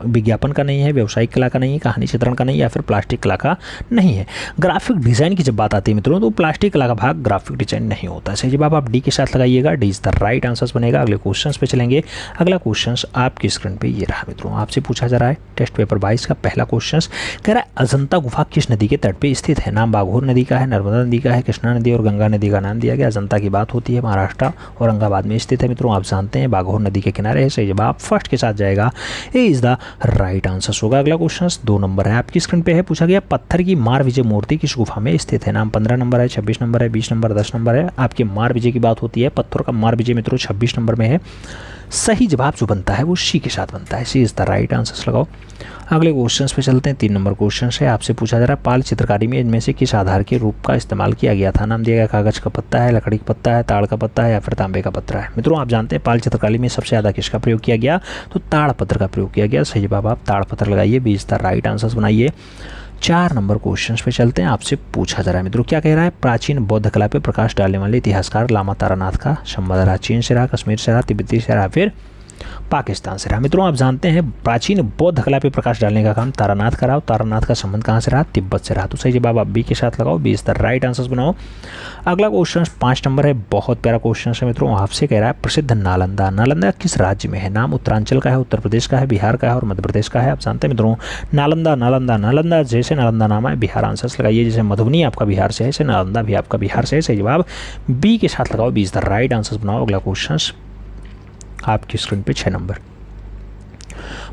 विज्ञापन का नहीं है, व्यावसायिक कला का नहीं है, कहानी चित्रण का नहीं या फिर प्लास्टिक कला का नहीं है। ग्राफिक डिज़ाइन की जब बात आती है मित्रों तो प्लास्टिक कला का भाग ग्राफिक डिज़ाइन नहीं होता है, सही जवाब आप डी के साथ लगाइएगा, D is the right answers बनेगा। अगले क्वेश्चन पे चलेंगे। अगला क्वेश्चन आपकी स्क्रीन पे ये रहा मित्रों। आपसे पूछा जा रहा है टेस्ट पेपर 22 का पहला क्वेश्चन, कह रहा है अजंता गुफा किस नदी के तट पर स्थित है? नाम बाघोर नदी का है, नर्मदा नदी का है, कृष्णा नदी और गंगा नदी का नाम दिया गया। अजंता की बात होती है, महाराष्ट्र औरंगाबाद में स्थित है मित्रों, आप जानते हैं बाघोर नदी के किनारे है, सही जवाब फर्स्ट के साथ जाएगा, ए इज द राइट आंसर होगा। अगला क्वेश्चन 2 नंबर है, आपकी स्क्रीन पे है। पूछा गया पत्थर की मार विजय मूर्ति किस गुफा में स्थित है? नाम 15 नंबर है, 26 नंबर है, 20 नंबर, 10 नंबर है। आपके मार विजय की बात होती है, पत्थर का मार विजय मित्रों 26 नंबर में है। सही जवाब जो बनता है वो सी के साथ बनता है, सी इज द राइट आंसर लगाओ। अगले क्वेश्चन पे चलते हैं। 3 नंबर क्वेश्चन है, आपसे पूछा जा रहा है पाल चित्रकारी में इनमें से किस आधार के रूप का इस्तेमाल किया गया था? नाम दिया गया कागज का पत्ता है, लकड़ी का पत्ता है, ताड़ का पत्ता है या फिर तांबे का पत्थर है। मित्रों आप जानते हैं पाल चित्रकारी में सबसे ज़्यादा किसका प्रयोग किया गया? तो ताड़ पत्थर का प्रयोग किया गया, सही जवाब आप ताड़ पत्थर लगाइए, 20 द राइट आंसर्स बनाइए। 4 नंबर क्वेश्चन पे चलते हैं। आपसे पूछा जा रहा है मित्रों क्या कह रहा है? प्राचीन बौद्ध कला पे प्रकाश डालने वाले इतिहासकार लामा तारानाथ का संबंध रहा, चीन से रहा, कश्मीर से रहा, तिब्बती से रहा, फिर पाकिस्तान से रहा। मित्रों आप जानते हैं प्राचीन बौद्ध कला पे प्रकाश डालने का काम तारानाथ का रहा। तारानाथ का संबंध कहाँ से रहा? तिब्बत से रहा। तो सही जवाब आप बी के साथ लगाओ, B is the right answers बनाओ। अगला क्वेश्चन 5 नंबर है, बहुत प्यारा क्वेश्चन है मित्रों। आपसे कह रहा है प्रसिद्ध नालंदा, नालंदा किस राज्य में है? नाम उत्तरांचल का है, उत्तर प्रदेश का है, बिहार का है और मध्य प्रदेश का है। आप जानते हैं मित्रों नालंदा नालंदा नालंदा, जैसे नालंदा नाम है बिहार आंसर्स लगाइए। जैसे मधुबनी आपका बिहार से है, ऐसे नालंदा भी आपका बिहार से है। सही जवाब बी के साथ लगाओ, B is the right answers बनाओ। अगला क्वेश्चन आपकी स्क्रीन पे 6 नंबर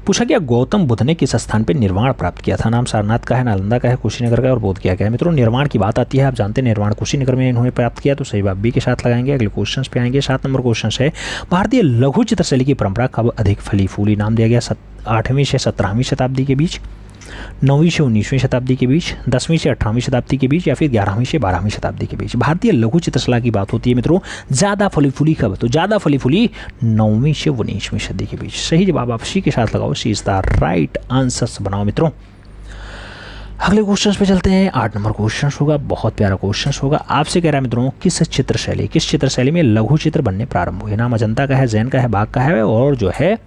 पूछा गया गौतम बुद्ध ने किस स्थान पर निर्वाण प्राप्त किया था? नाम सारनाथ का है, नालंदा का है, कुशीनगर का है और बोध गया है। मित्रों निर्वाण की बात आती है, आप जानते हैं निर्वाण कुशीनगर में इन्होंने प्राप्त किया। तो सही बात बी के साथ लगाएंगे। अगले क्वेश्चन पे आएंगे। 7 नंबर क्वेश्चन है, भारतीय लघु चित्रशैली की परंपरा कब अधिक फली फूली? नाम दिया गया 8वीं से 17वीं शताब्दी के बीच, 9वीं से 19वीं शताब्दी के बीच, 10वीं से 18वीं शताब्दी के बीच या फिर 11वीं से 12वीं शताब्दी के बीच। भारतीय लघु चित्रकला की बात होती है मित्रों, ज़्यादा फली फूली कब? तो ज़्यादा फली फूली 9वीं से 19वीं सदी के बीच। सही जवाब आप सी के साथ लगाओ, सी इज द राइट आंसर्स बनाओ मित्रों। अगले क्वेश्चन पे चलते हैं। 8 नंबर क्वेश्चन होगा, बहुत प्यारा क्वेश्चन होगा। आपसे कह रहा है मित्रों किस चित्रशैली में लघु चित्र बनने प्रारंभ हुए? नाम अजंता का है, जैन का है, बाग का है और जो है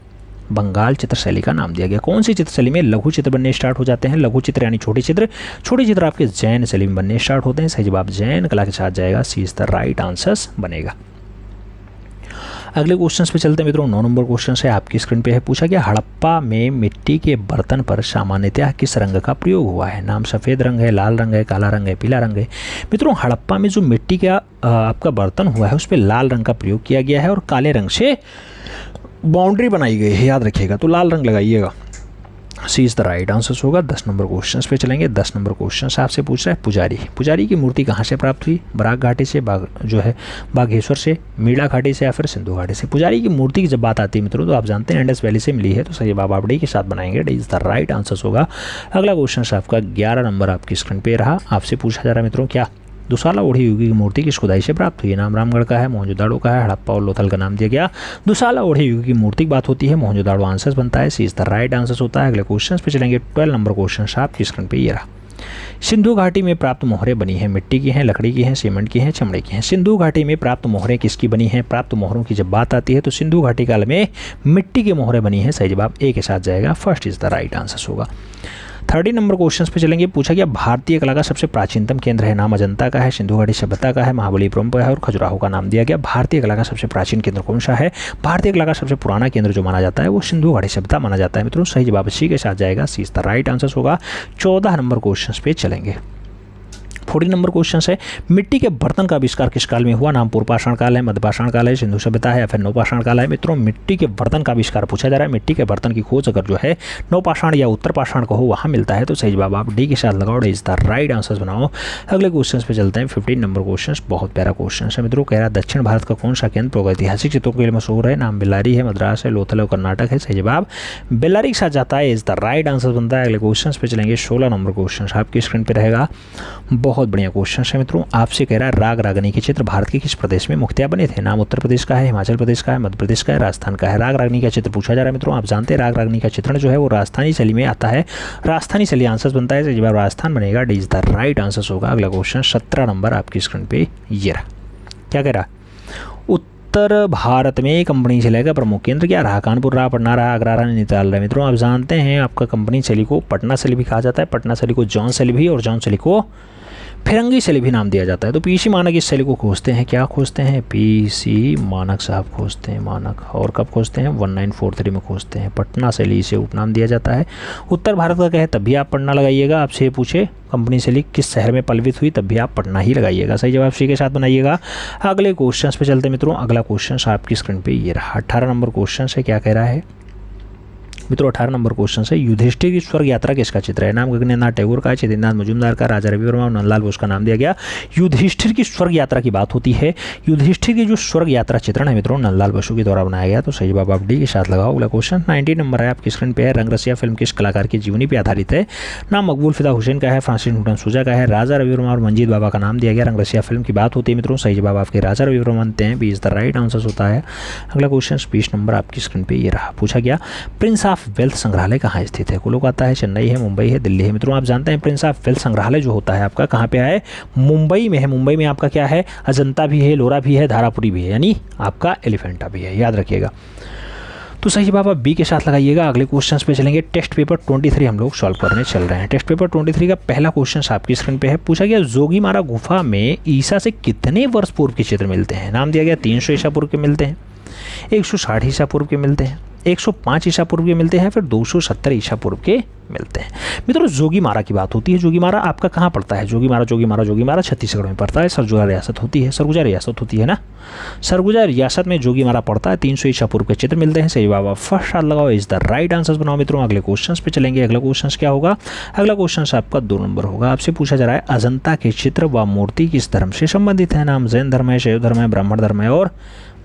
बंगाल चित्रशैली का नाम दिया गया। कौन सी चित्रशैली में लघु चित्र बनने स्टार्ट हो जाते हैं? लघु चित्र यानी छोटे चित्र। छोटे चित्र आपके जैन शैली में बनने स्टार्ट होते हैं। सही जवाब जैन कला के साथ जाएगा, सी इज द राइट आंसर्स बनेगा। अगले क्वेश्चन पे चलते हैं मित्रों। 9 नंबर क्वेश्चन है आपकी स्क्रीन पे है। पूछा गया हड़प्पा में मिट्टी के बर्तन पर सामान्यतः किस रंग का प्रयोग हुआ है? नाम सफ़ेद रंग है, लाल रंग है, काला रंग है, पीला रंग है। मित्रों हड़प्पा में जो मिट्टी का आपका बर्तन हुआ है उस पर लाल रंग का प्रयोग किया गया है और काले रंग से बाउंड्री बनाई गई है, याद रखिएगा। तो लाल रंग लगाइएगा, सी इज द राइट आंसर होगा। 10 नंबर क्वेश्चन पे चलेंगे। 10 नंबर क्वेश्चन आपसे पूछ रहा है पुजारी, पुजारी की मूर्ति कहाँ से प्राप्त हुई? बराक घाटी से, जो है बागेश्वर से, मीड़ा घाटी से या फिर सिंधु घाटी से। पुजारी की मूर्ति की जब बात आती है मित्रों तो आप जानते हैं इंडस वैली से मिली है। तो सही जवाब आप डी के साथ बनाएंगे, D is the right answer होगा। अगला क्वेश्चन आपका 11 नंबर आपकी स्क्रीन पे रहा। आपसे पूछा जा रहा है मित्रों क्या दुसाला ओढ़ी युगी की मूर्ति किस खुदाई से प्राप्त हुई है? नाम रामगढ़ का है, मोहनजोदाड़ो का है, हड़प्पा और लोथल का नाम दिया गया। दुसाला ओढ़ी युगी की मूर्ति की बात होती है, मोहनजोदाड़ो आंसर बनता है, सी इज द राइट आंसर होता है। अगले क्वेश्चन पे चलेंगे। 12 नंबर क्वेश्चन आपकी स्क्रीन पे ये रहा। सिंधु घाटी में प्राप्त मोहरें बनी हैं, मिट्टी की हैं, लकड़ी की हैं, सीमेंट की हैं, चमड़े की हैं। सिंधु घाटी में प्राप्त मोहरें किसकी बनी हैं? प्राप्त मोहरों की जब बात आती है तो सिंधु घाटी काल में मिट्टी की मोहरें बनी हैं। सही जवाब ए के साथ जाएगा, first is the right answer होगा। 30 नंबर क्वेश्चन पे चलेंगे। पूछा गया भारतीय कला का सबसे प्राचीनतम केंद्र है? नाम अजंता का है, सिंधु घाटी सभ्यता का है, महाबलीपुरम का है और खजुराहो का नाम दिया गया। भारतीय कला का सबसे प्राचीन केंद्र कौन सा है? भारतीय कला का सबसे पुराना केंद्र जो माना जाता है वो सिंधु घाटी सभ्यता माना जाता है मित्रों। सही जवाब सी के साथ जाएगा, सी इज द राइट आंसर होगा। 14 नंबर क्वेश्चन पे चलेंगे। 40 नंबर क्वेश्चन है मिट्टी के बर्तन का आविष्कार किस काल में हुआ? नाम पूर्वपाषाण काल है, मध्यपाषाण काल है, सिंधु सभ्यता है या फिर नवपाषाण काल है। मित्रों मिट्टी के बर्तन का आविष्कार पूछा जा रहा है। मिट्टी के बर्तन की खोज अगर जो है नवपाषाण या उत्तरपाषाण को हो वहाँ मिलता है। तो सही जवाब आप डी के साथ लगाओ, D is the right answer बनाओ। अगले क्वेश्चन पे चलते हैं। 15 नंबर क्वेश्चन बहुत प्यारा क्वेश्चन है मित्रों। कह रहा है दक्षिण भारत का कौन सा केंद्र ऐतिहासिक चित्रों के लिए मशहूर है? नाम बेल्लारी है, मद्रास है, लोथल है, कर्नाटक है। सही जवाब बेल्लारी के साथ जाता है, इज द राइट आंसर बनता है। अगले क्वेश्चन पे चलेंगे। 16 नंबर क्वेश्चन आपकी स्क्रीन पर रहेगा। बहुत बढ़िया क्वेश्चन है मित्रों। आपसे कह रहा है राग रागनी के चित्र भारत के किस प्रदेश में मुख्यतः बने थे? नाम उत्तर प्रदेश का है, हिमाचल प्रदेश का है, मध्य प्रदेश का है, राजस्थान का है। राग रागनी का चित्र पूछा जा रहा है मित्रों। आप जानते हैं राग रागनी का चित्रण जो है वो राजस्थानी शैली में आता है, राजस्थानी शैली आंसर बनता है। जवाब राजस्थान बनेगा, D is the right answer होगा। अगला क्वेश्चन 17 नंबर आपकी स्क्रीन पे ये रहा। क्या कह रहा है? उत्तर भारत में कंपनी शैली का प्रमुख केंद्र क्या रहा? कानपुर रहा, पटना रहा, आगरा रहा, नैनीताल रहा। मित्रों आप जानते हैं आपका कंपनी शैली को पटना शैली भी कहा जाता है, पटना शैली को जॉन शैली भी और जॉन शैली को फिरंगी शैली भी नाम दिया जाता है। तो पीसी मानक इस शैली को खोजते हैं। क्या खोजते हैं? पीसी मानक साहब खोजते हैं मानक। और कब खोजते हैं? 1943 में खोजते हैं। पटना शैली इसे उपनाम दिया जाता है। उत्तर भारत का कहे तब भी आप पटना लगाइएगा। आपसे पूछे कंपनी शैली किस शहर में पल्वित हुई तब भी आप पटना ही लगाइएगा। सही जवाब सी के साथ बनाइएगा। अगले क्वेश्चन पे चलते मित्रों। अगला क्वेश्चन आपकी स्क्रीन पे ये रहा। 18 नंबर क्वेश्चन है। क्या कह रहा है मित्रों? 18 नंबर क्वेश्चन है युधिष्ठिर की स्वर्ग यात्रा किसका चित्र है? नाम गगनेन्द्रनाथ टैगोर का, चेतननाथ मजूमदार का, राजा रवि वर्मा और नंदलाल बोस का नाम दिया गया। युधिष्ठिर की स्वर्ग यात्रा की बात होती है। युधिष्ठिर की जो स्वर्ग यात्रा चित्रण है मित्रों नंदलाल बसु के द्वारा बनाया गया। तो सही जवाब आप डी के साथ लगाओ। अगला क्वेश्चन 19 नंबर है आपकी स्क्रीन पे है। रंगरसिया फिल्म किस कलाकार की जीवनी पर आधारित है? नाम मकबूल फिदा हुसैन का है, फ्रांसिस न्यूटन सूजा का है, राजा रवि वर्मा और मंजीत बाबा का नाम दिया गया। रंगरसिया फिल्म की बात होती है मित्रों। सही जवाब आपके राजा रवि वर्मा बनते हैं, B is the right answer होता है। अगला क्वेश्चन 20 नंबर आपकी स्क्रीन पे ये रहा। पूछा गया प्रिंस ऑफ वेल्थ संग्रहालय कहाँ स्थित है? कोलकाता है, चेन्नई है, मुंबई है, दिल्ली है। मित्रों आप जानते हैं प्रिंस ऑफ वेल्थ संग्रहालय जो होता है आपका कहाँ पे है? मुंबई में है। मुंबई में आपका क्या है? अजंता भी है, लोरा भी है, धारापुरी भी है, यानी आपका एलिफेंटा भी है, याद रखिएगा। तो सही जवाब आप बी के साथ लगाइएगा। अगले क्वेश्चन पे चलेंगे। टेस्ट पेपर 23 हम लोग सॉल्व करने चल रहे हैं। टेस्ट पेपर 23 का पहला क्वेश्चन आपकी स्क्रीन पे है। पूछा गया जोगीमारा गुफा में ईसा से कितने वर्ष पूर्व के चित्र मिलते हैं। नाम दिया गया 300 ईसा पूर्व के मिलते हैं, 160 ईसा पूर्व के मिलते हैं, 105 ईसा पूर्व के मिलते हैं, फिर 270 ईसा पूर्व के मिलते हैं। मित्रों जोगीमारा की बात होती है। जोगीमारा आपका कहाँ पड़ता है? जोगीमारा छत्तीसगढ़ में पड़ता है। सरगुजा रियासत होती है, सरगुजा रियासत होती है ना। सरगुजा रियासत में जोगीमारा पड़ता है। 300 ईसा पूर्व के चित्र मिलते हैं। सही जवाब आप फर्स्ट हाथ लगाओ, इज द राइट आंसर बनाओ। मित्रों अगले क्वेश्चन पे चलेंगे। अगला क्वेश्चन क्या होगा? अगला क्वेश्चन आपका 2 नंबर होगा। आपसे पूछा जा रहा है अजंता के चित्र व मूर्ति किस धर्म से संबंधित है। नाम जैन धर्म है, शैव धर्म है, ब्राह्मण धर्म है और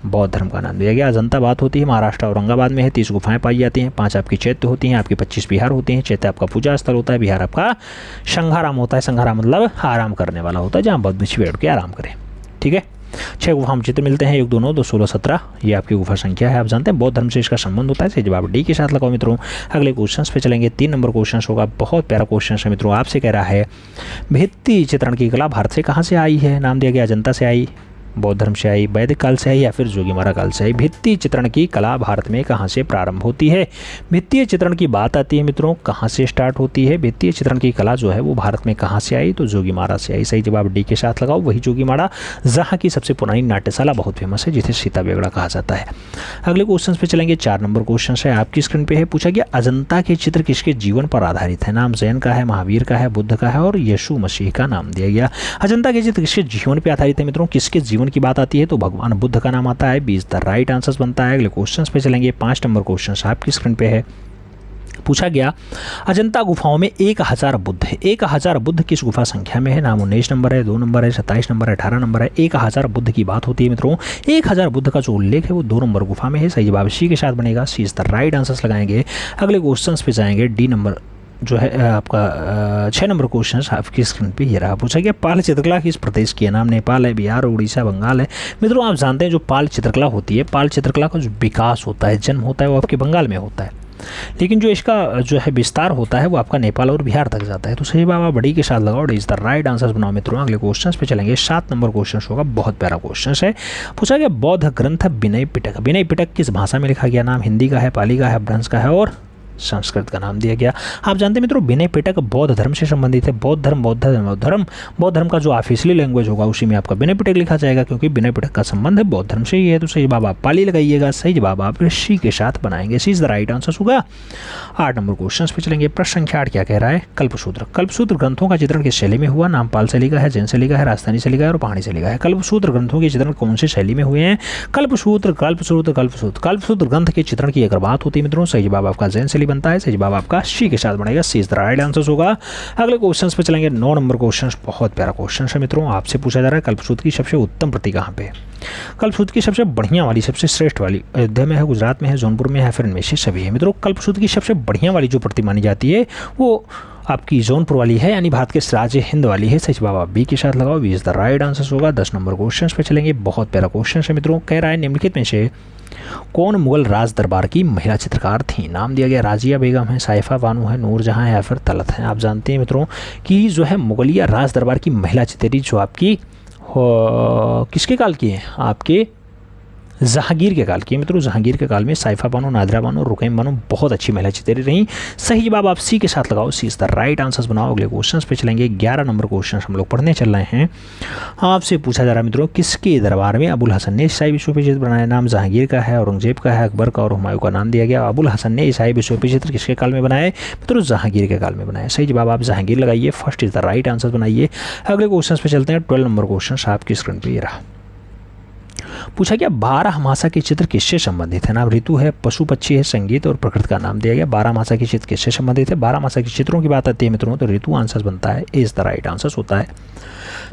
बौद्ध धर्म का नाम दिया गया। अजंता बात होती है महाराष्ट्र औरंगाबाद में है। 30 गुफाएं पाई जाती हैं, 5 आपकी चैत्य होती हैं, आपकी 25 विहार होती हैं। चैत्य आपका पूजा स्थल होता है, विहार आपका संघाराम होता है। संघाराम मतलब आराम करने वाला होता है, जहाँ बौद्ध भिक्षु बैठ के आराम करें। ठीक है। 6 गुफा में चित्र मिलते हैं, 1, 2, 9, 2, 16, 17 ये आपकी गुफा संख्या है। आप जानते हैं बौद्ध धर्म से इसका संबंध होता है। सही जवाब डी के साथ लगाओ मित्रों। अगले क्वेश्चन पे चलेंगे। 3 नंबर क्वेश्चन होगा। बहुत प्यारा क्वेश्चन है मित्रों। आपसे कह रहा है भित्ति चित्रण की कला भारत से कहाँ से आई है। नाम दिया गया अजंता से आई, बौद्ध धर्म से आई, वैदिक काल से आई या फिर जोगीमारा काल से आई। भित्ति चित्रण की कला भारत में कहाँ से प्रारंभ होती है। भित्तीय चित्रण की बात आती है मित्रों, कहाँ से स्टार्ट होती है। भित्तीय चित्रण की कला जो है वो भारत में कहाँ से आई, तो जोगीमारा से आई। सही जवाब डी के साथ लगाओ। वही जोगीमारा जहाँ की सबसे पुरानी नाट्यशाला बहुत फेमस है, जिसे सीता बेगड़ा कहा जाता है। अगले क्वेश्चन पे चलेंगे। 4 नंबर क्वेश्चन है आपकी स्क्रीन पे है। पूछा गया अजंता के चित्र किसके जीवन पर आधारित है। नाम जैन का है, महावीर का है, बुद्ध का है और यीशु मसीह का नाम दिया गया। अजंता के चित्र किसके जीवन पर आधारित है मित्रों? किसके जीवन की बात आती है तो भगवान बुद्ध का नाम आता है। 20 द राइट आंसर बनता है। अगले क्वेश्चन पे चलेंगे। 5 नंबर क्वेश्चन आपकी स्क्रीन पे है। पूछा गया अजंता गुफाओं में 1000 बुद्ध है। 1000 बुद्ध किस गुफा संख्या में है। नाम 19 नंबर है, 2 नंबर है, 27 नंबर है, 18 नंबर है। 1000 बुद्ध की बात होती है मित्रों। 1000 बुद्ध का जो उल्लेख है वो 2 नंबर गुफा में है। सही जवाब सी के साथ बनेगा। सी इज द राइट आंसर लगाएंगे। अगले क्वेश्चन पे जाएंगे। डी नंबर जो है आपका 6 नंबर क्वेश्चन आपकी स्क्रीन पे ये रहा। पूछा गया पाल चित्रकला किस प्रदेश की है। नाम नेपाल है, बिहार, उड़ीसा, बंगाल है। मित्रों आप जानते हैं जो पाल चित्रकला होती है, पाल चित्रकला का जो विकास होता है, जन्म होता है वो आपके बंगाल में होता है, लेकिन जो इसका जो है विस्तार होता है वो आपका नेपाल और बिहार तक जाता है। तो सही बाबा बड़ी के साथ लगाओ। इज द राइट आंसर बनाओ मित्रों। अगले क्वेश्चन पे चलेंगे। 7 नंबर क्वेश्चन होगा। बहुत प्यारा क्वेश्चन है। पूछा गया बौद्ध ग्रंथ विनय पिटक। विनय पिटक किस भाषा में लिखा गया। नाम हिंदी का है, पाली का है, अपभ्रंश का है और संस्कृत का नाम दिया गया। आप जानते हैं मित्रों विनय पिटक बौद्ध धर्म से संबंधित है। बौद्ध धर्म का जो ऑफिशियली लैंग्वेज होगा उसी में आपका विनय पिटक लिखा जाएगा, क्योंकि विनय पिटक का संबंध है बौद्ध धर्म से ही है। तो सही जवाब आप पाली लगाइएगा। सही जवाब आप सी के साथ बनाएंगे। सी इज द राइट आंसर होगा। 8 नंबर क्वेश्चन पे चलेंगे। प्रश्न संख्या 8 क्या कह रहा है। कल्पसूत्र ग्रंथों का चित्रण किस शैली में हुआ। नाम पाल शैली का है, जैन शैली का है, राजस्थानी शैली का है और पहाड़ी शैली का है। कल्पसूत्र ग्रंथों के चित्रण कौन सी शैली में हुए हैं। कल्पसूत्र ग्रंथ के चित्रण की अगर बात होती है मित्रों, सही जवाब आपका जैन शैली बनता है। सही जवाब आपका सी के साथ बनेगा। सी इज द राइट आंसर होगा। अगले क्वेश्चन पे चलेंगे। 9 नंबर क्वेश्चन बहुत प्यारा क्वेश्चन है मित्रों। आपसे पूछा जा रहा है कल्पसूत्र की सबसे उत्तम प्रति कहाँ पे है। कल्पसूत्र की सबसे बढ़िया वाली, सबसे श्रेष्ठ वाली अयोध्या में है, गुजरात में है, जौनपुर में है, फिर इनमें से सभी है। मित्रों कल्पसूत्र की सबसे बढ़िया वाली जो प्रति मानी जाती है वो आपकी जौनपुर वाली है, यानी भारत के राज्य हिंद वाली है। सही जवाब आप बी के साथ लगाओ। B is the right answer होगा। 10 नंबर क्वेश्चन पे चलेंगे। बहुत प्यारा क्वेश्चन है मित्रों। कह रहा है निम्नलिखित में से कौन मुगल राज दरबार की महिला चित्रकार थी। नाम दिया गया राजिया बेगम है, साइफा बानो है, नूरजहां है या फिर तलत है। आप जानते हैं मित्रों कि जो है मुगलिया राज दरबार की महिला चित्री जो आपकी किसके काल की है, आपके जहांगीर के काल की। मित्रों जहांगीर के काल में साइफा बानो, नादिरा बानो, रुकैम बानो बहुत अच्छी महिला चित्रें रहीं। सही जवाब आप सी के साथ लगाओ। सी इज द राइट आंसर बनाओ। अगले क्वेश्चन पे चलेंगे। 11 नंबर क्वेश्चन हम लोग पढ़ने चल रहे हैं। आपसे पूछा जा रहा है मित्रों किसके दरबार में अबुल हसन ने ईसाई विश्व पे चित्र बनाया। नाम जहांगीर का है, औरंगजेब का है, अकबर का और हुमायूं का नाम दिया गया। अबुल हसन ने ईसाई विश्व पे चित्र किसके काल में बनाए। मित्रों जहांगीर के काल में बनाया। सही जवाब आप जहांगीर लगाइए। First is the right answer बनाइए। अगले क्वेश्चन पे चलते हैं। 12 नंबर क्वेश्चन आपकी स्क्रीन पर ये रहा। पूछा गया 12 मासा के चित्र किससे संबंधित है। नाम ऋतु है, पशु पक्षी है, संगीत और प्रकृति का नाम दिया गया। 12 मासा के चित्र किससे संबंधित है। 12 मासा के चित्रों की बात आती है मित्रों तो ऋतु आंसर बनता है। इज द राइट आंसर होता है।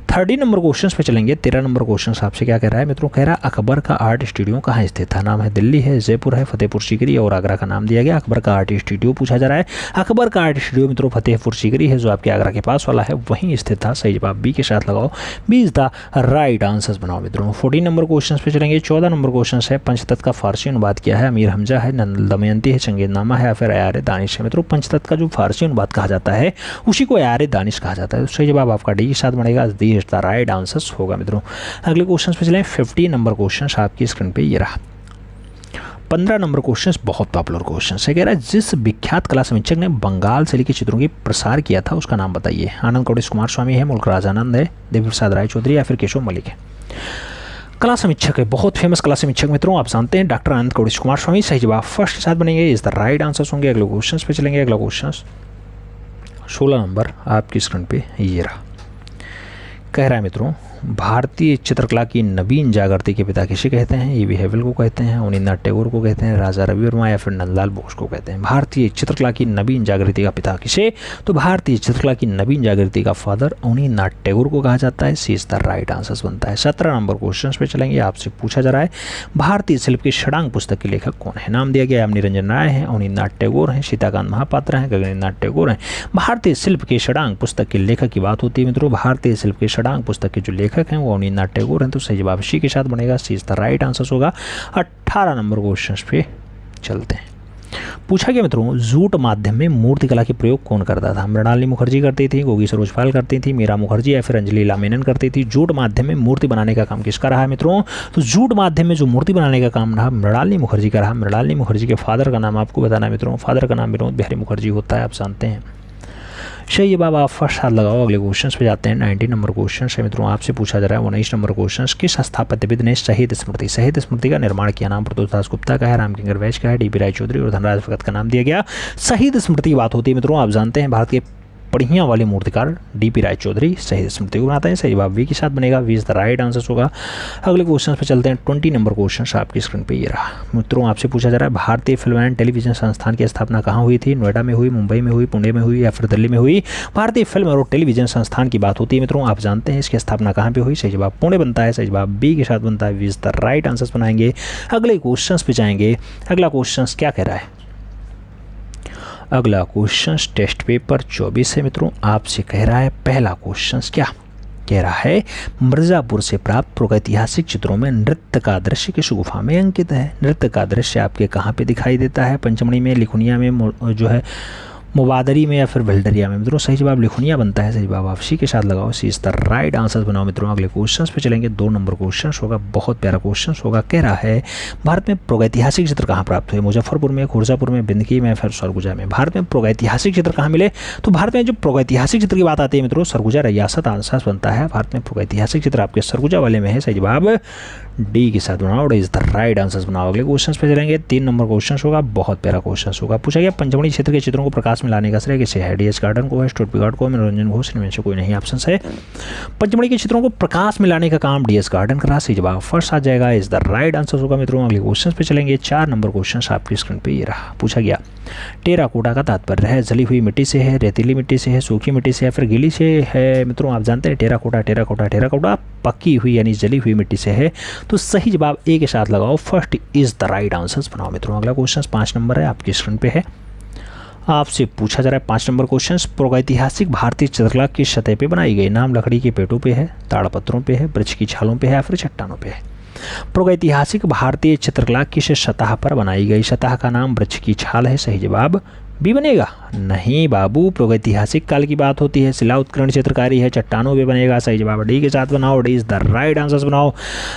30 नंबर क्वेश्चन पे चलेंगे। 13 नंबर क्वेश्चन आपसे क्या कह रहा है मित्रों। कह रहा है अकबर का आर्ट स्टूडियो कहाँ स्थित था। नाम है दिल्ली है, जयपुर है, फतेहपुर सीकरी और आगरा का नाम दिया गया। अकबर का आर्ट स्टूडियो पूछा जा रहा है। अकबर का आर्ट स्टूडियो मित्रों फतेहपुर सीकरी है जो आपके आगरा के पास वाला है, वहीं स्थित था। सही जवाब बी के साथ लगाओ। B is the right answer बनाओ मित्रों। 14 नंबर क्वेश्चन पे चलेंगे। 14 नंबर क्वेश्चन है पंचतत्व का फारसी अनुवाद किया है। अमीर हमजा है, दमयंती है, संगीतनामा है या फिर अयार दानिश है। मित्रों पंचतत्व का जो फारसी अनुवाद कहा जाता है उसी को अयार दानिश कहा जाता है। तो सही जवाब आपका डी के साथ बनेगा। D is the right answer होगा मित्रों। अगले क्वेश्चन पे चलें। 15 नंबर क्वेश्चन आपकी स्क्रीन पे ये रहा। 15 नंबर क्वेश्चन बहुत पॉपुलर क्वेश्चन है। कह रहा है जिस विख्यात कला समीक्षक ने बंगाल शैली के चित्रों की प्रसार किया था उसका नाम बताइए। आनंद कौटिल्य कुमार स्वामी है, मुल्क राजानंद है, देवी प्रसाद राय चौधरी या फिर केशव मलिक है। कला समीक्षक है, बहुत फेमस कला समीक्षक मित्रों, आप जानते हैं डॉक्टर आनंद कौटिल्य कुमार स्वामी। सही जवाब फर्स्ट के साथ बनेंगे, इज द राइट आंसर्स होंगे। अगले क्वेश्चन पे चलेंगे। अगला क्वेश्चन 16 नंबर आपकी स्क्रीन पे ये रहा। कह रहा है मित्रों भारतीय चित्रकला की नवीन जागृति के पिता किसे कहते हैं। E.V. हेवल को कहते हैं, अवनींद्रनाथ टैगोर को कहते हैं, राजा रवि वर्मा या फिर नंदलाल बोस को कहते हैं। भारतीय चित्रकला की नवीन जागृति का पिता किसे, तो भारतीय चित्रकला की नवीन जागृति का फादर अवनींद्रनाथ टैगोर को कहा जाता है। सी इज द राइट आंसर बनता है। 17 नंबर क्वेश्चन पे चलेंगे। आपसे पूछा जा रहा है भारतीय शिल्प की षडांग पुस्तक के लेखक कौन है। नाम दिया गया है निरंजन राय हैं, अवनींद्रनाथ टैगोर हैं, सीताकांत महापात्र हैं, गगनेंद्रनाथ टैगोर हैं। भारतीय शिल्प के षडांग पुस्तक के लेखक की बात होती है मित्रों, भारतीय शिल्प के षडांग पुस्तक के जो लेखक हैं वो अवनींद्रनाथ टैगोर हैं। तो सही जवाब सी के साथ बनेगा, सी इज द राइट आंसर होगा। 18 नंबर क्वेश्चन पे चलते हैं। पूछा गया मित्रों जूट माध्यम में मूर्तिकला के प्रयोग कौन करता था। मृणालिनी मुखर्जी करती थी, गोगी सरोजपाल करती थी, मीरा मुखर्जी या फिर अंजलि लामेनन करती थी। जूट माध्यम में मूर्ति बनाने का काम किसका रहा है मित्रों, तो जूट माध्यम में जो मूर्ति बनाने का काम रहा मृणालिनी मुखर्जी का रहा। मृणालिनी मुखर्जी के फादर का नाम आपको बताना है मित्रों, फादर का नाम विनोद बिहारी मुखर्जी होता है, आप जानते हैं। सही जवाब आप फर्स्ट हाथ लगाओ। अगले क्वेश्चन पे जाते हैं। 19 नंबर क्वेश्चन है मित्रों, आपसे पूछा जा रहा है 19 नंबर क्वेश्चन किस स्थापत्यविद ने शहीद स्मृति का निर्माण किया। नाम प्रदोष दास गुप्ता का है, रामकिंकर वैश्य का है, डी.पी. राय चौधरी और धनराज भगत का नाम दिया गया। शहीद स्मृति की बात होती है मित्रों, आप जानते हैं भारत के बढ़िया वाले मूर्तिकार डी.पी. राय चौधरी शहीद स्मृति को बनाते हैं। सही जवाब वी के साथ बनेगा, B is the right answer होगा। अगले क्वेश्चन पे चलते हैं। 20 नंबर क्वेश्चन आपकी स्क्रीन पे ये रहा मित्रों, आपसे पूछा जा रहा है भारतीय फिल्म एंड टेलीविजन संस्थान की स्थापना कहाँ हुई थी। नोएडा में हुई, मुंबई में हुई, पुणे में हुई या फिर दिल्ली में हुई। भारतीय फिल्म और टेलीविजन संस्थान की बात होती है मित्रों, आप जानते हैं इसकी स्थापना कहाँ पे हुई। सही जवाब पुणे बनता है, सही जवाब बी के साथ बनता है, B is the right answer बनाएंगे। अगले क्वेश्चन पे जाएंगे। अगला क्वेश्चन क्या कह रहा है, अगला क्वेश्चन टेस्ट पेपर 24 है मित्रों, आपसे कह रहा है पहला क्वेश्चन क्या कह रहा है, मिर्जापुर से प्राप्त प्रागैतिहासिक चित्रों में नृत्य का दृश्य किस गुफा में अंकित है। नृत्य का दृश्य आपके कहाँ पे दिखाई देता है, पंचमढ़ी में, लिखुनिया में, जो है मुबादरी में या फिर भल्डरिया में। मित्रों सही जवाब लिखुनिया बनता है, सही जवाब आप सी के साथ लगाओ, सी इज द राइट आंसर बनाओ मित्रों। अगले क्वेश्चन पे चलेंगे। 2 नंबर क्वेश्चन होगा, बहुत प्यारा क्वेश्चन होगा। कह रहा है भारत में प्रागैतिहासिक चित्र कहाँ प्राप्त हुए। मुजफ्फरपुर में, खुर्जापुर में, बिंदकी में, फिर सरगुजा में। भारत में प्रागैतिहासिक चित्र कहाँ मिले, तो भारत में जो प्रागैतिहासिक चित्र की बात आती है मित्रों, सरगुजा रियासत आंसर बनता है। भारत में प्रागैतिहासिक चित्र आपके सरगुजा वाले में है, सही जवाब डी के साथ बनाओ, इज द राइट आंसर बनाओ। अगले क्वेश्चन पे चलेंगे। 3 नंबर क्वेश्चन होगा, बहुत प्यारा क्वेश्चन होगा। पूछा गया पंचमढ़ी क्षेत्र के चित्रों को प्रकाश में लाने का श्रेय किसे है। डी.एस. गार्डन को है, स्टुअर्ट पिगार्ड को, मनोरंजन घोष, इनमें से कोई नहीं ऑप्शन है। पंचमढ़ी के चित्रों को प्रकाश में लाने का काम डी.एस. गार्डन का रहा, सही जवाब फर्स्ट आ जाएगा, इज द राइट आंसर होगा मित्रों। अगले क्वेश्चन पे चलेंगे। 4 नंबर क्वेश्चन आपकी स्क्रीन पे ये रहा। पूछा गया टेराकोटा का तात्पर्य है जली हुई मिट्टी से है, रेतीली मिट्टी से है, सूखी मिट्टी से या फिर गीली से है। मित्रों आप जानते हैं टेराकोटा पक्की हुई यानी जली हुई मिट्टी से है, तो सही जवाब ए के साथ लगाओ, first is the right answer बनाओ मित्रों। अगला क्वेश्चन 5 नंबर है, आपकी स्क्रीन पे है। आपसे पूछा जा रहा है 5 नंबर क्वेश्चन, प्रागैतिहासिक भारतीय चित्रकला किस सतह पे बनाई गई। नाम लकड़ी के पेटों पे है, ताड़पत्रों पे है, वृक्ष की छालों पे है या फिर चट्टानों पे है। प्रागैतिहासिक भारतीय चित्रकला किस सतह पर बनाई गई। सतह का नाम वृक्ष की छाल है, सही जवाब बी बनेगा। नहीं बाबू, प्रागैतिहासिक काल की बात होती है, शिला उत्कीर्ण चित्रकारी है, चट्टानों पे बनेगा, सही जवाब डी के साथ बनाओ, D is the right answer बनाओ।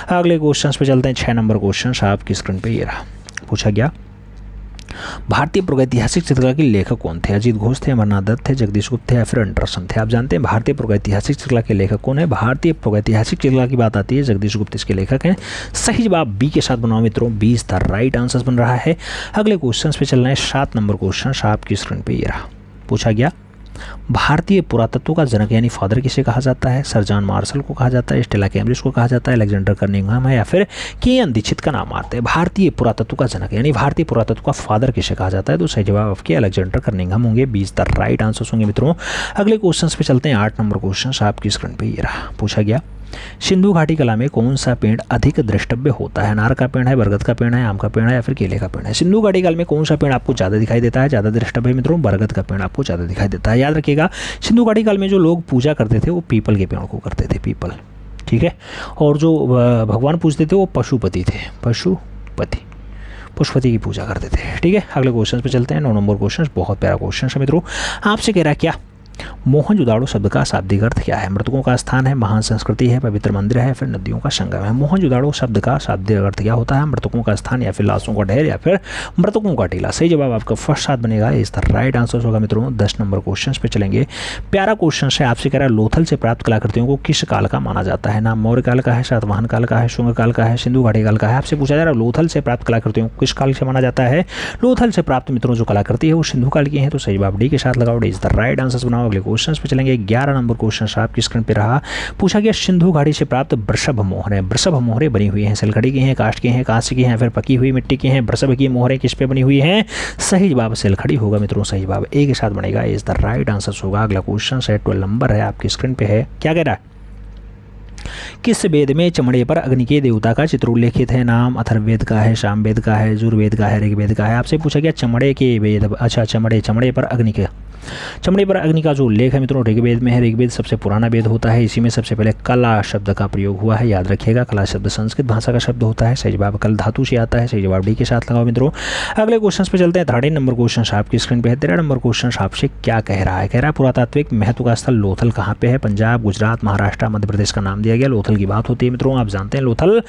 अगले क्वेश्चन पे चलते हैं। 6 नंबर क्वेश्चन आपकी स्क्रीन पे ये रहा। पूछा गया भारतीय प्रागैतिहासिक चित्रकला के लेखक कौन थे। अजीत घोष थे, अमरनाथ दत्त थे, जगदीश गुप्त थे या फिर अंडरसन थे। आप जानते हैं भारतीय प्रागैतिहासिक चित्रकला के लेखक कौन है। भारतीय प्रागैतिहासिक चित्रकला की बात आती है, जगदीश गुप्त इसके लेखक हैं। सही जवाब बी के साथ बनाओ मित्रों, B is the right answer बन रहा है। अगले क्वेश्चन पे चलना है। 7 नंबर क्वेश्चन आपकी स्क्रीन पे ये रहा। पूछा गया भारतीय पुरातत्व का जनक यानी फादर किसे कहा जाता है। सर जॉन मार्शल को कहा जाता है, स्टेला कैम्ब्रिज को कहा जाता है, अलेक्जेंडर कर्निंघम है या फिर के.एन. दीक्षित का नाम आता है। भारतीय पुरातत्व का जनक यानी भारतीय पुरातत्व का फादर किसे कहा जाता है, तो सही जवाब आपके अलेक्जेंडर कर्निंघम होंगे, 20 द राइट आंसर होंगे मित्रों। अगले क्वेश्चन पे चलते हैं। 8 नंबर क्वेश्चन आपकी स्क्रीन पे ये रहा। पूछा गया सिंधु घाटी कला में कौन सा पेड़ अधिक द्रष्टव्य होता है। अनार का पेड़ है, बरगद का पेड़ है, आम का पेड़ है या फिर केले का पेड़ है। सिंधु घाटी काल में कौन सा पेड़ आपको ज़्यादा दिखाई देता है, ज़्यादा द्रष्टव्य मित्रों, बरगद का पेड़ आपको ज़्यादा दिखाई देता है। याद रखिएगा सिंधु घाटी काल में जो लोग पूजा करते थे वो पीपल के पेड़ को करते थे, पीपल, ठीक है। और जो भगवान पूजते थे वो पशुपति थे, पशुपति की पूजा करते थे, ठीक है। अगले क्वेश्चन पे चलते हैं। 9 नंबर क्वेश्चन बहुत प्यारा क्वेश्चन है मित्रों। आपसे कह रहा है क्या मोहनजोदाड़ो शब्द का शाब्दिक अर्थ क्या है? मृतकों का स्थान है, महान संस्कृति है, पवित्र मंदिर है, फिर नदियों का संगम है। मोहनजोदाड़ो शब्द का शाब्दिक अर्थ क्या होता है? मृतकों का स्थान या फिर लाशों का ढेर या फिर मृतकों का टीला। सही जवाब आपका फर्स्ट साथ बनेगा, इस द राइट आंसर होगा मित्रों। 10 नंबर क्वेश्चन पे चलेंगे। प्यारा क्वेश्चन है, आपसे कह रहा है लोथल से प्राप्त कलाकृतियों को किस काल का माना जाता है? नाम मौर्य काल का है, सातवाहन काल का है, शुंग काल का है, सिंधु घाटी काल का है। आपसे पूछा जा रहा है लोथल से प्राप्त कलाकृतियों को किस काल से माना जाता है? लोथल से प्राप्त मित्रों जो कलाकृति है वो सिंधु काल की है, तो सही जवाब डी के साथ लगाओ, इस द राइट आंसर बनाओ। अगले क्वेश्चन पे चलेंगे। 11 नंबर क्वेश्चन आपकी स्क्रीन पे रहा। पूछा गया सिंधु घाटी से प्राप्त वृषभ मोहरें। वृषभ मोहरें बनी हुई हैं सिलखड़ी की हैं, काष्ठ की हैं, कांस्य की हैं, फिर पकी हुई मिट्टी की हैं। वृषभ की मोहरें किस पे बनी हुई हैं? सही जवाब सिलखड़ी होगा मित्रों, सही जवाब ए के साथ बनेगा, इस द राइट आंसर होगा। अगला क्वेश्चन है 12 नंबर है, आपकी स्क्रीन पे है। क्या कह रहा है? किस वेद में चमड़े पर अग्नि के देवता का चित्र उल्लेखित है? नाम अथर्ववेद का है, सामवेद का है, यजुर्वेद का है, ऋग्वेद का है। आपसे पूछा गया चमड़े के वेद, अच्छा चमड़े पर अग्नि के, चमड़े पर अग्नि का जो उल्लेख है मित्रों ऋग्वेद में है। ऋग्वेद सबसे पुराना वेद होता है, इसी में सबसे पहले कला शब्द का प्रयोग हुआ है, याद रखिएगा। कला शब्द संस्कृत भाषा का शब्द होता है, सही जवाब कल धातु से आता है, सही जवाब डी के साथ लगाओ मित्रों। अगले क्वेश्चन पे चलते हैं। 13 नंबर क्वेश्चन आपकी स्क्रीन पे है। 13 नंबर क्वेश्चन आपसे क्या कह रहा है? कह रहा है पुरातात्विक महत्व का स्थल लोथल कहाँ पे है? पंजाब, गुजरात, महाराष्ट्र, मध्य प्रदेश का नाम दिया गया। लोथल की बात होती है मित्रों, आप जानते हैं लोथल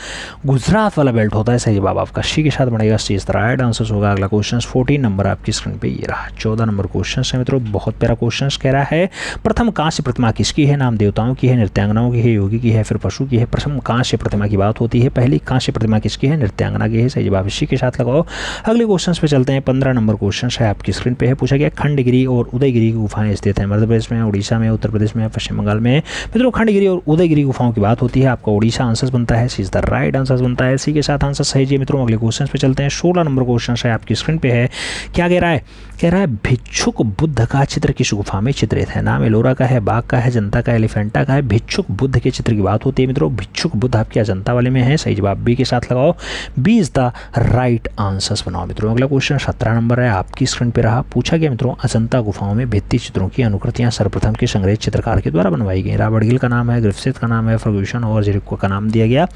गुजरात वाला बेल्ट होता है, सही जवाब आपका सी के साथ बनेगा, सी इस राइट आंसर होगा। अगला क्वेश्चन 14 नंबर आपकी स्क्रीन पे ये रहा। 14 नंबर क्वेश्चन है मित्रों, बहुत प्यारा क्वेश्चन कह रहा है प्रथम कांस्य प्रतिमा किसकी है? नाम देवताओं की है, नृत्यांगनाओं की है, योगी की है, फिर पशु की है। प्रथम कांस्य प्रतिमा की बात होती है, पहली कांस्य प्रतिमा किसकी है? नृत्यांगना की है, सही जवाब इसी के साथ लगाओ। अगले क्वेश्चन पे चलते हैं। 15 नंबर क्वेश्चन है आपकी स्क्रीन पे है। पूछा गया खंडगिरी और उदयगिरी की गुफाएं स्थित हैं मध्य प्रदेश में, उड़ीसा में, उत्तर प्रदेश में, पश्चिम बंगाल में। मित्रों खंडगिरी और उदयगिरी गुफाओं की बात होती है, आपका उड़ीसा आंसर बनता है, सी इज द राइट आंसर बनता है, सी के साथ आंसर सही है मित्रों। अगले क्वेश्चन पे चलते हैं। 16 नंबर क्वेश्चन है आपकी स्क्रीन पे है। क्या कह रहा है? कह रहा है भिक्षुक बुद्ध का चित्र किस गुफा में चित्रित है? नाम एलोरा का है, बाघ का है, जनता का, एलिफेंटा का है। भिक्षुक बुद्ध के चित्र की बात होती है मित्रों, भिक्षुक बुद्ध आपके अजंता वाले में है, सही जवाब बी के साथ लगाओ, B is the right answers बनाओ मित्रों। अगला क्वेश्चन 17 नंबर है आपकी स्क्रीन पे रहा। पूछा गया मित्रों अजंता गुफाओं में भित्ति चित्रों की अनुकृतियां सर्वप्रथम किस अंग्रेज चित्रकार के द्वारा बनवाई गई? रॉबर्ट गिल का नाम है, ग्रिफिथ का नाम है, फर्ग्यूसन और जेरिको का नाम दिया गया।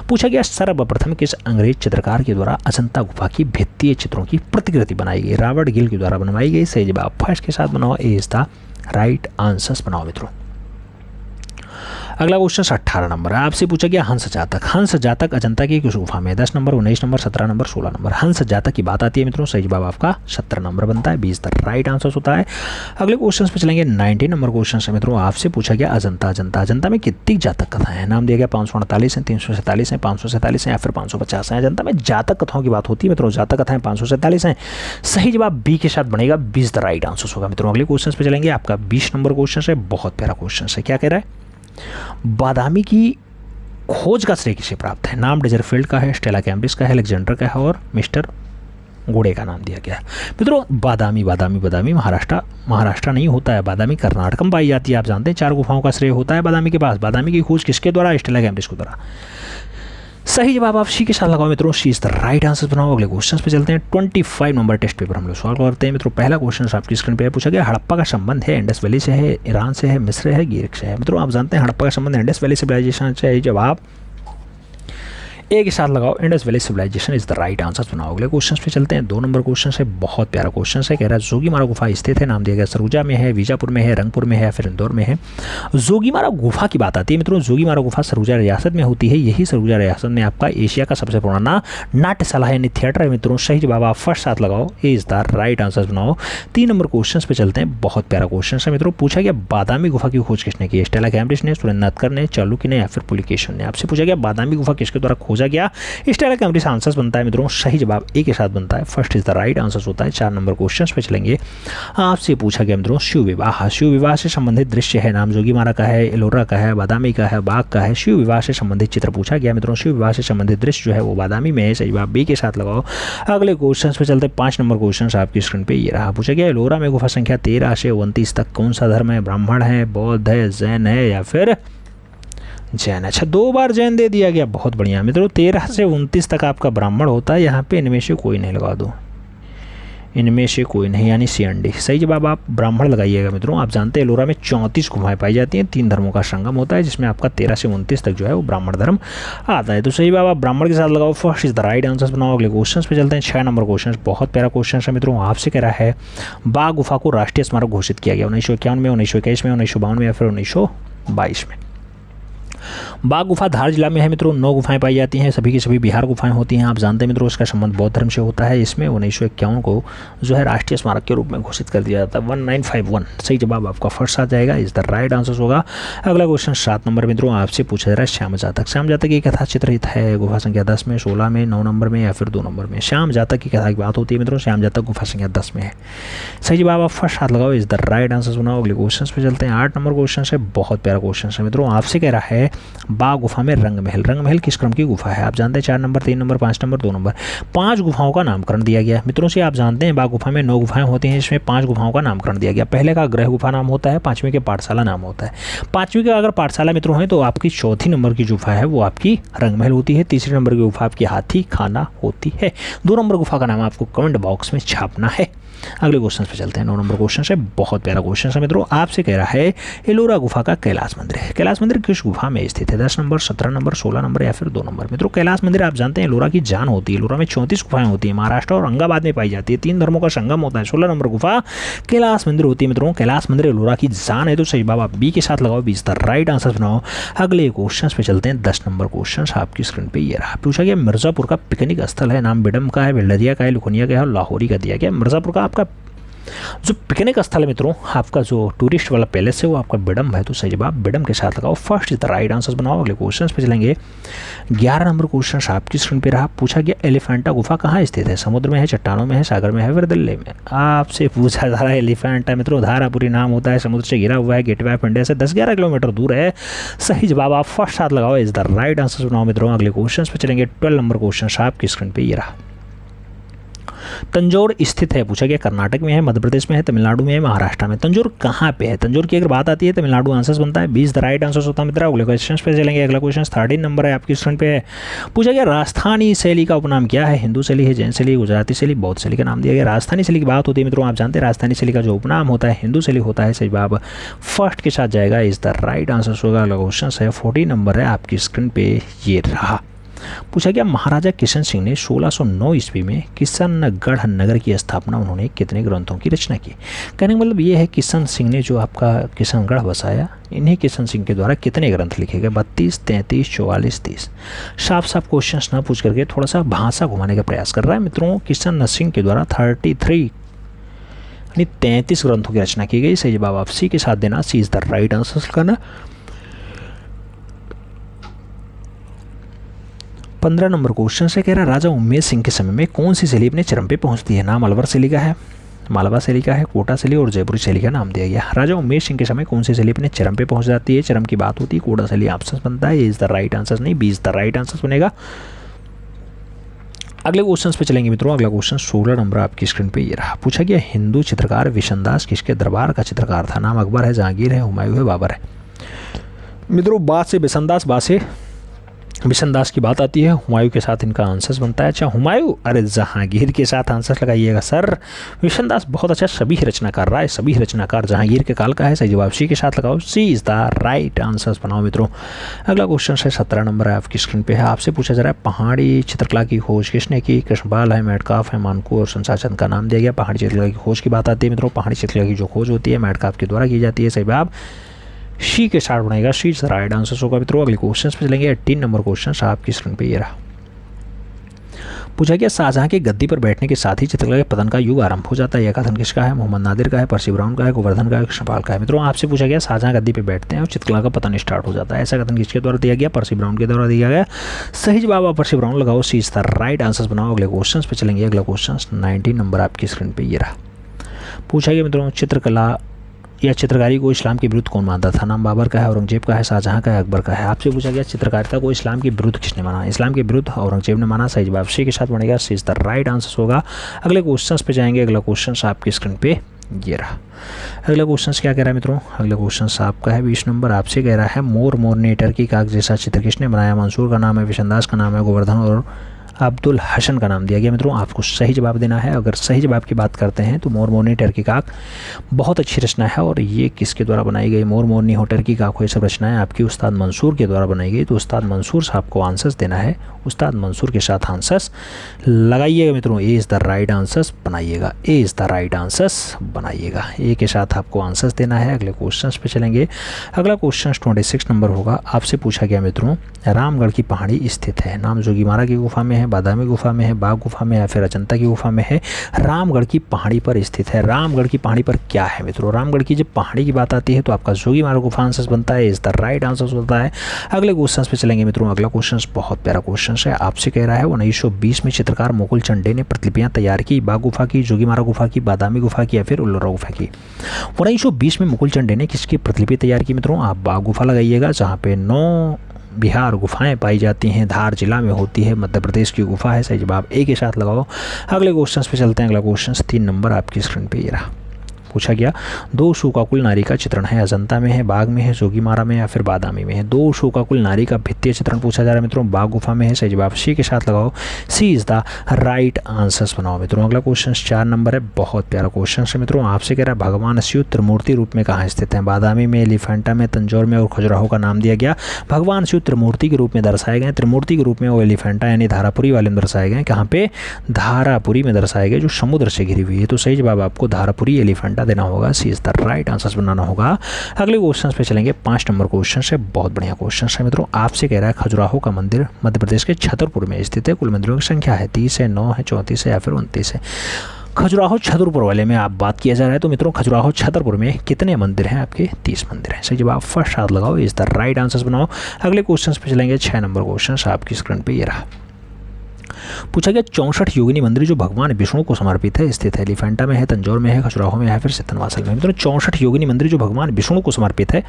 पूछा गया सर्वप्रथम किस अंग्रेज चित्रकार के द्वारा अजंता गुफा की भित्तीय चित्रों की प्रतिकृति बनाई गई? रॉबर्ट गिल के द्वारा बनवाई गई, सही जवाब फर्स्ट के साथ बनाओ, ए इज द राइट आंसर्स बनाओ मित्रों। अगला क्वेश्चन 18 नंबर है, आपसे पूछा गया हंस जातक। हंस जातक अजंता की किस गुफा में? 10 नंबर, 19 नंबर, 17 नंबर, 16 नंबर। हंस जातक की बात आती है मित्रों, सही जवाब आपका 17 नंबर बनता है, 20 द राइट आंसर होता है। अगले क्वेश्चन पे चलेंगे। 19 नंबर क्वेश्चन है मित्रों, आपसे पूछा गया अजंता में कितनी जातक कथाएं हैं? नाम दिया गया 548 है, 347 है, 547 है या फिर 550 है। अजंता में जातक कथाओं की बात होती है मित्रों, जातक कथाएं 547 हैं, सही जवाब बी के साथ बनेगा, 20 द राइट आंसर होगा मित्रों। अगले क्वेश्चन पे चलेंगे। आपका 20 नंबर क्वेश्चन है, बहुत प्यारा क्वेश्चन है। क्या कह रहा है? बादामी की खोज का श्रेय किसे प्राप्त है? नाम डेजरफील्ड का है, स्टेला कैम्ब्रिज का है, अलेक्जेंडर का है और मिस्टर गोडे का नाम दिया गया है मित्रों। बादामी महाराष्ट्र नहीं होता है, बादामी कर्नाटक में पाई जाती है। आप जानते हैं 4 गुफाओं का श्रेय होता है बादामी के पास। बादामी की खोज किसके द्वारा? स्टेला कैम्ब्रिज के द्वारा, सही जवाब आप सी के साथ लगाओ मित्रों, सी इज द राइट आंसर बनाओ। अगले क्वेश्चन पे चलते हैं। 25 नंबर टेस्ट पेपर हम लोग सॉल्व करते हैं मित्रों। पहला क्वेश्चन आपकी स्क्रीन पे पूछा गया हड़प्पा का संबंध है इंडस वैली से है, ईरान से है, मिस्र है, गिरिक से है। मित्रों आप जानते हैं हड़प्पा का संबंध इंडस वैली सिविलाइजेशन से है, जवाब ए के साथ लगाओ, Indus valley civilisation is the right answer बनाओ। अगले क्वेश्चन पे चलते हैं। 2 नंबर क्वेश्चन है, बहुत प्यारा क्वेश्चन है। कह रहा है जोगीमारा गुफा स्थित है, नाम दिया गया सरूजा में है, बीजापुर में है, रंगपुर में है या फिर इंदौर में है। जोगीमारा गुफा की बात आती है मित्रों, जोगीमारा गुफा सरूजा रियासत में होती है। यही सरूजा रियासत में आपका एशिया का सबसे पुराना नाट्यशाला यानी थिएटर है मित्रों, सही जवाब आप फर्स्ट साथ लगाओ, ए इज द राइट आंसर बनाओ। 3 नंबर क्वेश्चन पे चलते हैं। बहुत प्यारा क्वेश्चन है मित्रों, पूछा गया बादामी गुफा की खोज किसने की? स्टेला कैम्ब्रिज ने, सुरेंद्रनाथ ने, चालुक्य ने या फिर पुलिकेशिन ने। आपसे पूछा गया बादामी गुफा किसके द्वारा खोजा गया? स्टेला कैम्ब्रिज आंसर बनता है मित्रों, सही जवाब ए के साथ बनता है, first is the right answer होता है। 4 नंबर क्वेश्चन पे चलेंगे। आपसे पूछा गया मित्रों शिव विवाह, शिव विवाह से संबंधित दृश्य है, नाम जोगीमारा का है, एलोरा का है, बादामी का है, बाघ का है। शिव विवाह से संबंधित चित्र पूछा गया मित्रों, शिव विवाह से संबंधित दृश्य जो है वो बादामी में है, सही जवाब बी के साथ लगाओ। अगले क्वेश्चन पे चलते हैं। 5 नंबर क्वेश्चन आपकी स्क्रीन पे ये रहा। पूछा गया एलोरा में गुफा संख्या 13 से 29 तक कौन सा धर्म है? ब्राह्मण है, बौद्ध है, जैन है या फिर जैन। अच्छा 2 बार जैन दे दिया गया, बहुत बढ़िया मित्रों। 13 से 29 तक आपका ब्राह्मण होता है, यहाँ पे इनमें से कोई नहीं लगा दो, इनमें से कोई नहीं, यानी सी एंड डी। सही जवाब आप ब्राह्मण लगाइएगा मित्रों। आप जानते हैं एलोरा में 34 गुफाएं पाई जाती हैं, 3 धर्मों का संगम होता है, जिसमें आपका 13 से 29 तक जो है वो ब्राह्मण धर्म आता है। तो सही जवाब आप ब्राह्मण के साथ लगाओ, first is the right answer बनाओ। अगले क्वेश्चन पे चलते हैं। 6 नंबर क्वेश्चन बहुत प्यारा क्वेश्चन है मित्रों। आपसे कह रहा है बाघ गुफा को राष्ट्रीय स्मारक घोषित किया गया 1951 में, 1921 में, 1952 में या फिर 1922 में। बाघ गुफा धार जिला में है मित्रों। 9 गुफाएं पाई जाती हैं, सभी की सभी बिहार गुफाएं होती हैं। आप जानते हैं मित्रों इसका संबंध बौद्ध धर्म से होता है। इसमें 1951 को जो है राष्ट्रीय स्मारक के रूप में घोषित कर दिया जाता है, 1951। सही जवाब आपका फर्स्ट आ जाएगा, इज द राइट आंसर होगा। अगला क्वेश्चन 7 नंबर मित्रों आपसे पूछा जा रहा है श्याम जातक। श्याम जातक की कथा चित्रित है गुफा संख्या 10 में, 16 में, 9 नंबर में या फिर 2 नंबर में। श्याम जातक की कथा की बात होती है मित्रों, श्याम जातक गुफा संख्या 10 में है। सही जवाब आप फर्स्ट हाथ लगाओ, इज द राइट आंसर बनाओ। अगले क्वेश्चन पे चलते हैं। 8 नंबर क्वेश्चन है, बहुत प्यारा क्वेश्चन है मित्रों। आपसे कह रहा है बाघ गुफा में रंग महल। रंग महल किस क्रम की गुफा है? आप जानते हैं 4 नंबर, 3 नंबर, 5 नंबर, 2 नंबर। 5 गुफाओं का नामकरण दिया गया मित्रों से। आप जानते हैं बाघ गुफा में 9 गुफाएं होती हैं, इसमें 5 गुफाओं का नामकरण दिया गया। पहले का ग्रह गुफा नाम होता है, 5वीं के पाठशाला नाम होता है। 5वीं का अगर पाठशाला मित्रों है तो आपकी 4थी नंबर की गुफा है वो आपकी रंग महल होती है। 3री नंबर की गुफा आपकी हाथी खाना होती है। 2 नंबर गुफा का नाम आपको कमेंट बॉक्स में छापना है। अगले क्वेश्चन पे चलते हैं। 9 नंबर क्वेश्चन है, बहुत प्यारा क्वेश्चन है मित्रों। आपसे कह रहा है एलोरा गुफा का कैलाश मंदिर है। कैलाश मंदिर किस गुफा में स्थित है? 10 नंबर, 17 नंबर, 16 नंबर या फिर 2 नंबर। मित्रों कैलाश मंदिर आप जानते हैं एलोरा की जान होती है। एलोरा में 34 गुफाएं होती है, महाराष्ट्र और औरंगाबाद में पाई जाती है। 3 धर्मों का संगम होता है। 16 नंबर गुफा कैलाश मंदिर होती है मित्रों। कैलाश मंदिर एलोरा की जान है। तो सही जवाब आप बी के साथ लगाओ, B is the right answer बनाओ। अगले क्वेश्चन पे चलते हैं। 10 नंबर क्वेश्चन आपकी स्क्रीन पे ये रहा। पूछा गया मिर्जापुर का पिकनिक स्थल है, नाम बिडम का है, बेल्लरिया का है, लुखनिया का है और लाहौरी का दिया गया। मिर्जापुर का आपका जो पिकनिक स्थल है मित्रों, आपका जो टूरिस्ट वाला पैलेस है वो आपका बिडम है। तो सही जवाब बिडम के साथ लगाओ, first is the right answer बनाओ। अगले क्वेश्चन पे चलेंगे। 11 नंबर क्वेश्चन आपकी स्क्रीन पे रहा। पूछा गया एलिफेंटा गुफा कहाँ स्थित है? समुद्र में है, चट्टानों में है, सागर में है, फिर दिल्ली में। आपसे पूछा जा रहा है एलिफेंटा मित्रों धारापुरी नाम होता है, समुद्र से घिरा हुआ है, गेटवे ऑफ इंडिया से 10-11 किलोमीटर दूर है। सही जवाब आप फर्स्ट हाथ लगाओ, इज द राइट आंसर बनाओ मित्रों। अगले क्वेश्चन पे चलेंगे। 12 नंबर क्वेश्चन आपकी स्क्रीन पे ये रहा। तंजौर स्थित है। पूछा गया कर्नाटक में है, मध्य प्रदेश में है, तमिलनाडु में है, महाराष्ट्र में। तंजौर कहाँ पे है? तंजौर की अगर बात आती है तमिलनाडु आंसर बनता है, 20 द राइट आंसर होता है मित्रों। अगले क्वेश्चन पे चलेंगे। अगला क्वेश्चन 13 नंबर है आपकी स्क्रीन पे है। पूछा गया राजस्थानी शैली का उपनाम क्या है? हिंदू शैली है, जैन शैली, गुजराती शैली, बौद्ध शैली का नाम दिया गया। राजस्थानी शैली की बात होती है मित्रों, आप जानते हैं राजस्थानी शैली का जो उपनाम होता है हिंदू शैली होता है। सही जवाब फर्स्ट के साथ जाएगा, इज द राइट आंसर होगा। अगला क्वेश्चन है 14 नंबर है आपकी स्क्रीन पे ये रहा। पूछा गया महाराजा किशन सिंह ने 1609 ईस्वी में किशनगढ़ नगर की स्थापना उन्होंने कितने ग्रंथों की रचना की? कहने का मतलब ये है किशन सिंह ने जो आपका किशनगढ़ बसाया, इन्हीं किशन सिंह के द्वारा कितने ग्रंथ लिखे गए? 32, 33, 44, 30। साफ साफ क्वेश्चन ना पूछ करके थोड़ा सा भाषा घुमाने का प्रयास कर रहा है मित्रों। किशन सिंह के द्वारा 33 ग्रंथों की रचना की गई। सही जवाब आप सी के साथ देना, सी इज द राइट आंसर करना। 15 नंबर क्वेश्चन से कह रहा है राजा उमेद सिंह के समय में कौन सी शैली अपने चरम पे पहुंचती है? नाम अलवर शैली का है, मालवा शैली का है, कोटा शैली और जयपुरी शैली का नाम दिया गया। राजा उमेद सिंह के समय कौन सी शैली अपने चरम पे पहुंच जाती है? चरम की बात होती है, कोटा शैली ऑप्शन बनता है, इज द राइट आंसर नहीं, B is the right answer बनेगा। अगले क्वेश्चन पे चलेंगे मित्रों। अगला क्वेश्चन 16 नंबर आपकी स्क्रीन पे ये रहा। पूछा गया हिंदू चित्रकार विशनदास किसके दरबार का चित्रकार था? नाम अकबर है, जहांगीर है, हुमायूं है, बाबर है। मित्रों बात से विशनदास की बात आती है, हुमायूं के साथ इनका आंसर बनता है। अच्छा हुमायूं, अरे जहांगीर के साथ आंसर लगाइएगा सर। विशनदास बहुत अच्छा सभी रचनाकार रहा है, सभी रचनाकार जहांगीर के काल का है। सही जवाब सी के साथ लगाओ, सी इज द राइट आंसर बनाओ मित्रों। अगला क्वेश्चन है 17 नंबर है आपकी स्क्रीन पे है। आपसे पूछा जा रहा है पहाड़ी चित्रकला की खोज किसने की? कृष्णपाल है, मेटकाफ है, मानकू और संसाचंद का नाम दिया गया। पहाड़ी चित्रकला की खोज की बात आती है मित्रों, पहाड़ी चित्रकला की जो खोज होती है मेटकाफ के द्वारा की जाती है। सही जवाब शी के साथ बनेगा, she is the right answer होगा मित्रों। अगले क्वेश्चन पे चलेंगे। 18 नंबर क्वेश्चन आपकी स्क्रीन पे ये रहा। पूछा गया शाहजहां के गद्दी पर बैठने के साथ ही चित्रकला के पतन का युग आरंभ हो जाता है। यह कथन किसका है? मोहम्मद नादिर का है, पर्सी ब्राउन का है, गोवर्धन का है, कृष्णपाल का है। मित्रों आपसे पूछा गया शाहजहां गद्दी पे बैठते हैं और चित्रकला का पतन स्टार्ट हो जाता है, ऐसा कथन किसके द्वारा दिया गया? पर्सी ब्राउन के द्वारा दिया गया। सही जवाब आप पर्सी ब्राउन लगाओ, सी इज द राइट आंसर बनाओ। अगले क्वेश्चन पे चलेंगे। अगला क्वेश्चन 19 नंबर आपकी स्क्रीन पे ये रहा। पूछा गया मित्रों चित्रकला या चित्रकारी को इस्लाम के विरुद्ध कौन मानता था? नाम बाबर का है, औरंगजेब का है, शाहजहां का है, अकबर का है। आपसे पूछा गया चित्रकारिता को इस्लाम के विरुद्ध किसने माना? इस्लाम के विरुद्ध औरंगजेब ने माना। सही जवाब सी के साथ बनेगा, सी इज द राइट आंसर होगा। अगले क्वेश्चन पे जाएंगे। अगला क्वेश्चन आपकी स्क्रीन पे ये रहा। अगला क्वेश्चन क्या कह रहा है मित्रों? अगला क्वेश्चन आपका है 20 नंबर। आपसे कह रहा है मोर मोरनेटर की काग जैसा चित्र किसने बनाया? मंसूर का नाम है, विशनदास का नाम है, गोवर्धन और अब्दुल हसन का नाम दिया गया। मित्रों आपको सही जवाब देना है। अगर सही जवाब की बात करते हैं तो मोर मोरनी टर्की काक बहुत अच्छी रचना है, और ये किसके द्वारा बनाई गई? मोर मोरनी हो टर्की काक हो, ये सब रचनाएं आपकी उस्ताद मंसूर के द्वारा बनाई गई। तो उस्ताद मंसूर साहब को आंसर्स देना है, उस्ताद मंसूर के साथ आंसर्स लगाइएगा। मित्रों A is the right answers बनाइएगा, A is the right answers बनाइएगा, ए के साथ आपको आंसर्स देना है। अगले क्वेश्चन पे चलेंगे। अगला क्वेश्चन 26 नंबर होगा। आपसे पूछा गया मित्रों, रामगढ़ की पहाड़ी स्थित है, नाम जोगीमारा की गुफा में है, बादामी गुफा में है, बाघ गुफा में, या फिर अजंता की गुफा में है। रामगढ़ की पहाड़ी पर स्थित है। रामगढ़ की पहाड़ी पर क्या है मित्रों? रामगढ़ की जब पहाड़ी की बात आती है तो आपका जोगीमारा गुफा आंसर्स बनता है, इज द राइट आंसर्स होता है। अगले क्वेश्चन पे चलेंगे मित्रों। अगला क्वेश्चन बहुत प्यारा क्वेश्चन है। आपसे कह रहा है 1920 में चित्रकार मुकुल चंडे ने प्रतिलिपियां तैयार की, बाघ गुफा की, जोगीमारा गुफा की, बादामी गुफा की, या फिर उल्लोरा गुफा की। 1920 में मुकुल चंडे ने किसकी प्रतिलिपि तैयार की मित्रों? आप बाघ गुफा लगाइएगा, जहाँ पे 9 बिहार गुफाएं पाई जाती हैं, धार जिला में होती है, मध्य प्रदेश की गुफा है। सही जवाब ए के साथ लगाओ। अगले क्वेश्चन पे चलते हैं। अगला क्वेश्चन 3 नंबर आपकी स्क्रीन पे ये रहा। पूछा गया 2 शोकाकुल नारी का चित्रण है, अजंता में है, बाघ में है, जोगीमारा में, या फिर बादामी में है। 2 शोकाकुल नारी का भित्तीय चित्रण पूछा जा रहा है मित्रों, बाघ गुफा में है। सही जवाब सी के साथ लगाओ, सी इज द राइट आंसर्स बनाओ मित्रों। अगला क्वेश्चन 4 नंबर है, बहुत प्यारा क्वेश्चन है मित्रों। आपसे कह रहा है भगवान शिव त्रिमूर्ति रूप में कहाँ स्थित है? बादामी में, एलिफेंटा में, तंजौर में और खजुराहो का नाम दिया गया। भगवान शिव त्रिमूर्ति के रूप में दर्शाए गए, त्रिमूर्ति के रूप में वो एलिफेंटा यानी धारापुरी वाले में दर्शाए गए। कहाँ पे? धारापुरी में दर्शाए गए, जो समुद्र से घिरी हुई है। तो सही जवाब आपको धारापुरी एलिफेंटा देना होगा, सी द राइट आंसर्स बनाना होगा। अगले क्वेश्चन पे चलेंगे। 5 नंबर क्वेश्चन है, बहुत बढ़िया क्वेश्चन है मित्रों। आपसे कह रहा है खजुराहो का मंदिर मध्य प्रदेश के छतरपुर में स्थित है। कुल मंदिरों की संख्या है 30 है, 9 है, 34 है, या फिर 29 है। खजुराहो छतरपुर वाले में आप बात किया जा रहा है, तो मित्रों खजुराहो छतरपुर में कितने मंदिर हैं? आपके 30 मंदिर हैं। सही जवाब फर्स्ट हाथ लगाओ, इज द राइट आंसर्स बनाओ। अगले क्वेश्चन पे चलेंगे। 6 नंबर क्वेश्चन आपकी स्क्रीन पे ये रहा। पूछा गया 64 योगिनी मंदिर जो भगवान विष्णु को समर्पित है, स्थित है, एलिफेंटा में है, तंजौर में है, खजुराहो में है, फिर सितनवासल में। मित्रों 64 योगिनी मंदिर जो भगवान विष्णु को समर्पित है,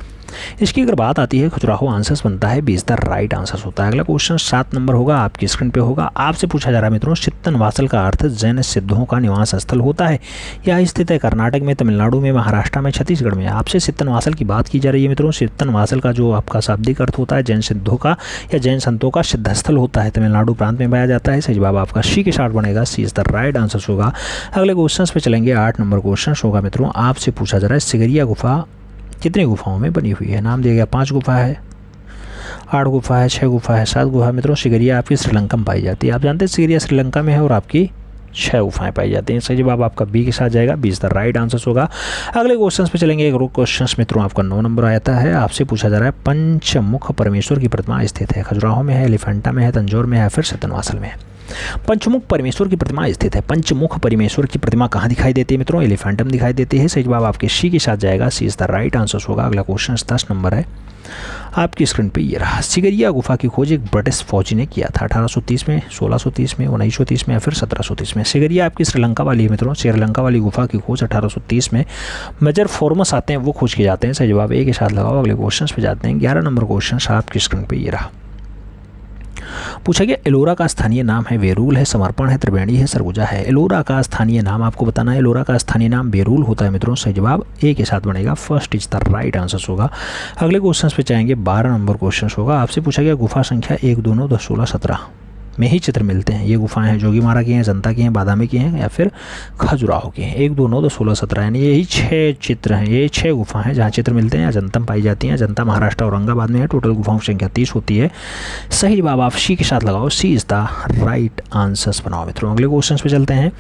इसकी अगर बात आती है खजुराहो आंसर्स बनता है, 20 द राइट आंसर्स होता है। अगला क्वेश्चन 7 नंबर होगा, आपकी स्क्रीन पे होगा। आपसे पूछा जा रहा है मित्रों, सितनवासल का अर्थ जैन सिद्धों का निवास स्थल होता है। यह स्थित है कर्नाटक में, तमिलनाडु में, महाराष्ट्र में, छत्तीसगढ़ में। आपसे सितनवासल की बात की जा रही है मित्रों। सितनवासल का जो आपका शाब्दिक अर्थ होता है जैन सिद्धों का या जैन संतों का सिद्धस्थल होता है, तमिलनाडु प्रांत में पाया जाता है। सही जवाब आपका सी के साथ बनेगा, सी इज द राइट आंसर होगा। अगले क्वेश्चन पे चलेंगे। 8 नंबर क्वेश्चन होगा मित्रों। आपसे पूछा जा रहा है सिगरिया गुफा कितनी गुफाओं में बनी हुई है? नाम दिया गया 5 गुफा है, 8 गुफा है, 6 गुफा है, 7 गुफा। मित्रों सिगरिया आपकी श्रीलंका में पाई जाती है। आप जानते हैं सिगरिया श्रीलंका में है और आपकी 6 गुफाएं पाई जाती हैं। सही जवाब आपका बी के साथ जाएगा, B is the right answer होगा। अगले क्वेश्चन पे चलेंगे। एक क्वेश्चन मित्रों आपका 9 नंबर आता है। आपसे पूछा जा रहा है पंचमुख परमेश्वर की प्रतिमा स्थित है, खजुराहो में है, एलिफेंटा में है, तंजौर में है, फिर सितनवासल में है। पंचमुख परमेश्वर की प्रतिमा स्थित है। पंचमुख परमेश्वर की प्रतिमा कहाँ दिखाई देती है मित्रों? एलिफेंटा में दिखाई देती है। सही जवाब आपके सी के साथ जाएगा, सी इज द राइट आंसर होगा। अगला क्वेश्चन 10 नंबर है, आपकी स्क्रीन पे ये रहा। सिगरिया गुफा की खोज एक ब्रिटिश फौजी ने किया था 1830 में, 1630 में, 1930 में, या फिर 1730 में। सिगरिया आपकी श्रीलंका वाली है मित्रों। श्रीलंका वाली गुफा की खोज 1830 में मेजर फॉर्मस आते हैं, वो खोज किए जाते हैं। सही जवाब ए के साथ लगाओ। अगले क्वेश्चन पे जाते हैं। 11 नंबर क्वेश्चन आपकी स्क्रीन पे ये रहा। पूछा गया एलोरा का स्थानीय नाम है वेरूल है, समर्पण है, त्रिवेणी है, सरगुजा है। एलोरा का स्थानीय नाम आपको बताना है। एलोरा का स्थानीय नाम वेरूल होता है मित्रों। सही जवाब ए के साथ बनेगा, first is the right answer होगा। अगले क्वेश्चन पे जाएंगे। 12 नंबर क्वेश्चन होगा। आपसे पूछा गया गुफा संख्या 1, 2, 9, 10, 16, 17 में ही चित्र मिलते हैं। ये गुफाएं हैं जोगीमारा की हैं, जनता की हैं, बादामी की हैं, या फिर खजुराहो की हैं। 1, 2, 9, 10, 16, 17 यानी यही 6 चित्र हैं। ये 6 गुफा हैं जहाँ चित्र मिलते हैं। अजंता में पाई जाती हैं। अजंता महाराष्ट्र औरंगाबाद में है। टोटल गुफाओं की संख्या 30 होती है। सही जवाब आप सी के साथ लगाओ, सी इज द राइट आंसर्स बनाओ मित्रों। अगले क्वेश्चन पे चलते हैं।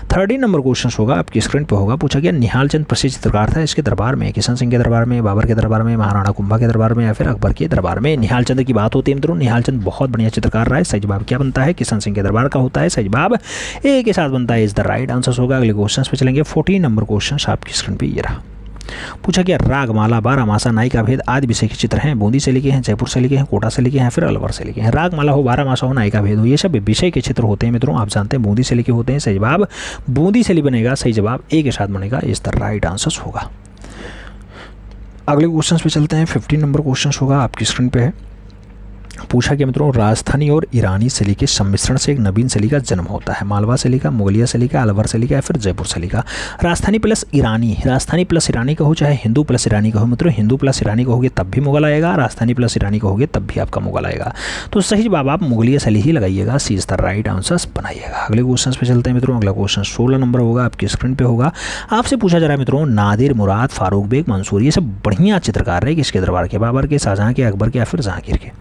13 नंबर क्वेश्चन होगा, आपकी स्क्रीन पे होगा। पूछा गया निहाल चंद प्रसिद्ध चित्रकार था, इसके दरबार में किशन सिंह के दरबार में, बाबर के दरबार में, महाराणा कुंभा के दरबार में, या फिर अकबर के दरबार में। निहाल चंद की बात होती है मित्रों। निहाल चंद बहुत बढ़िया चित्रकार रहा है। सही जवाब क्या बनता है? किशन सिंह के दरबार का होता है। सही जवाब ए के साथ बनता है, इज द राइट आंसर होगा। अगले क्वेश्चन पे चलेंगे। 14 नंबर क्वेश्चन आपकी स्क्रीन पे ये रहा। पूछा गया रागमाला, बारहमासा, नायिका भेद आदि विषय के चित्र हैं। बूंदी से लिखे हैं, जयपुर से लिखे हैं, कोटा से लिखे हैं, फिर अलवर से लिखे हैं। रागमाला हो, बारहमासा हो, नायिका भेद हो, ये सब विषय के चित्र होते हैं मित्रों। आप जानते हैं बूंदी से लिखे होते हैं। सही जवाब बूंदी से बनेगा। सही जवाब ए के साथ बनेगा, इज द राइट आंसर होगा। अगले क्वेश्चन पे चलते हैं। 15 नंबर क्वेश्चन होगा, आपकी स्क्रीन पे है। पूछा गया मित्रों, राजस्थानी और ईरानी शैली के सम्मिश्रण से एक नवीन शैली का जन्म होता है। मालवा शैली का, मुगलिया शैली का, अलवर शैली का या फिर जयपुर शैली का। राजस्थानी प्लस ईरानी का हो चाहे हिंदू प्लस ईरानी का हो मित्रों, हिंदू प्लस ईरानी कहोगे तब भी मुगल आएगा, राजस्थानी प्लस ईरानी कहोगे तब भी आपका मुगल आएगा। तो सही जवाब आप मुगलिया शैली ही लगाइएगा, सी इज द राइट आंसर बनाइएगा। अगले क्वेश्चन पे चलते हैं मित्रों। अगला क्वेश्चन 16 नंबर होगा, आपकी स्क्रीन पे होगा। आपसे पूछा जा रहा है मित्रों, नादिर मुराद, फारूक बेग, मंसूर, ये सब बढ़िया चित्रकार है किसके दरबार के? बाबर के, शाहजहां के, अकबर के या फिर जहांगीर के?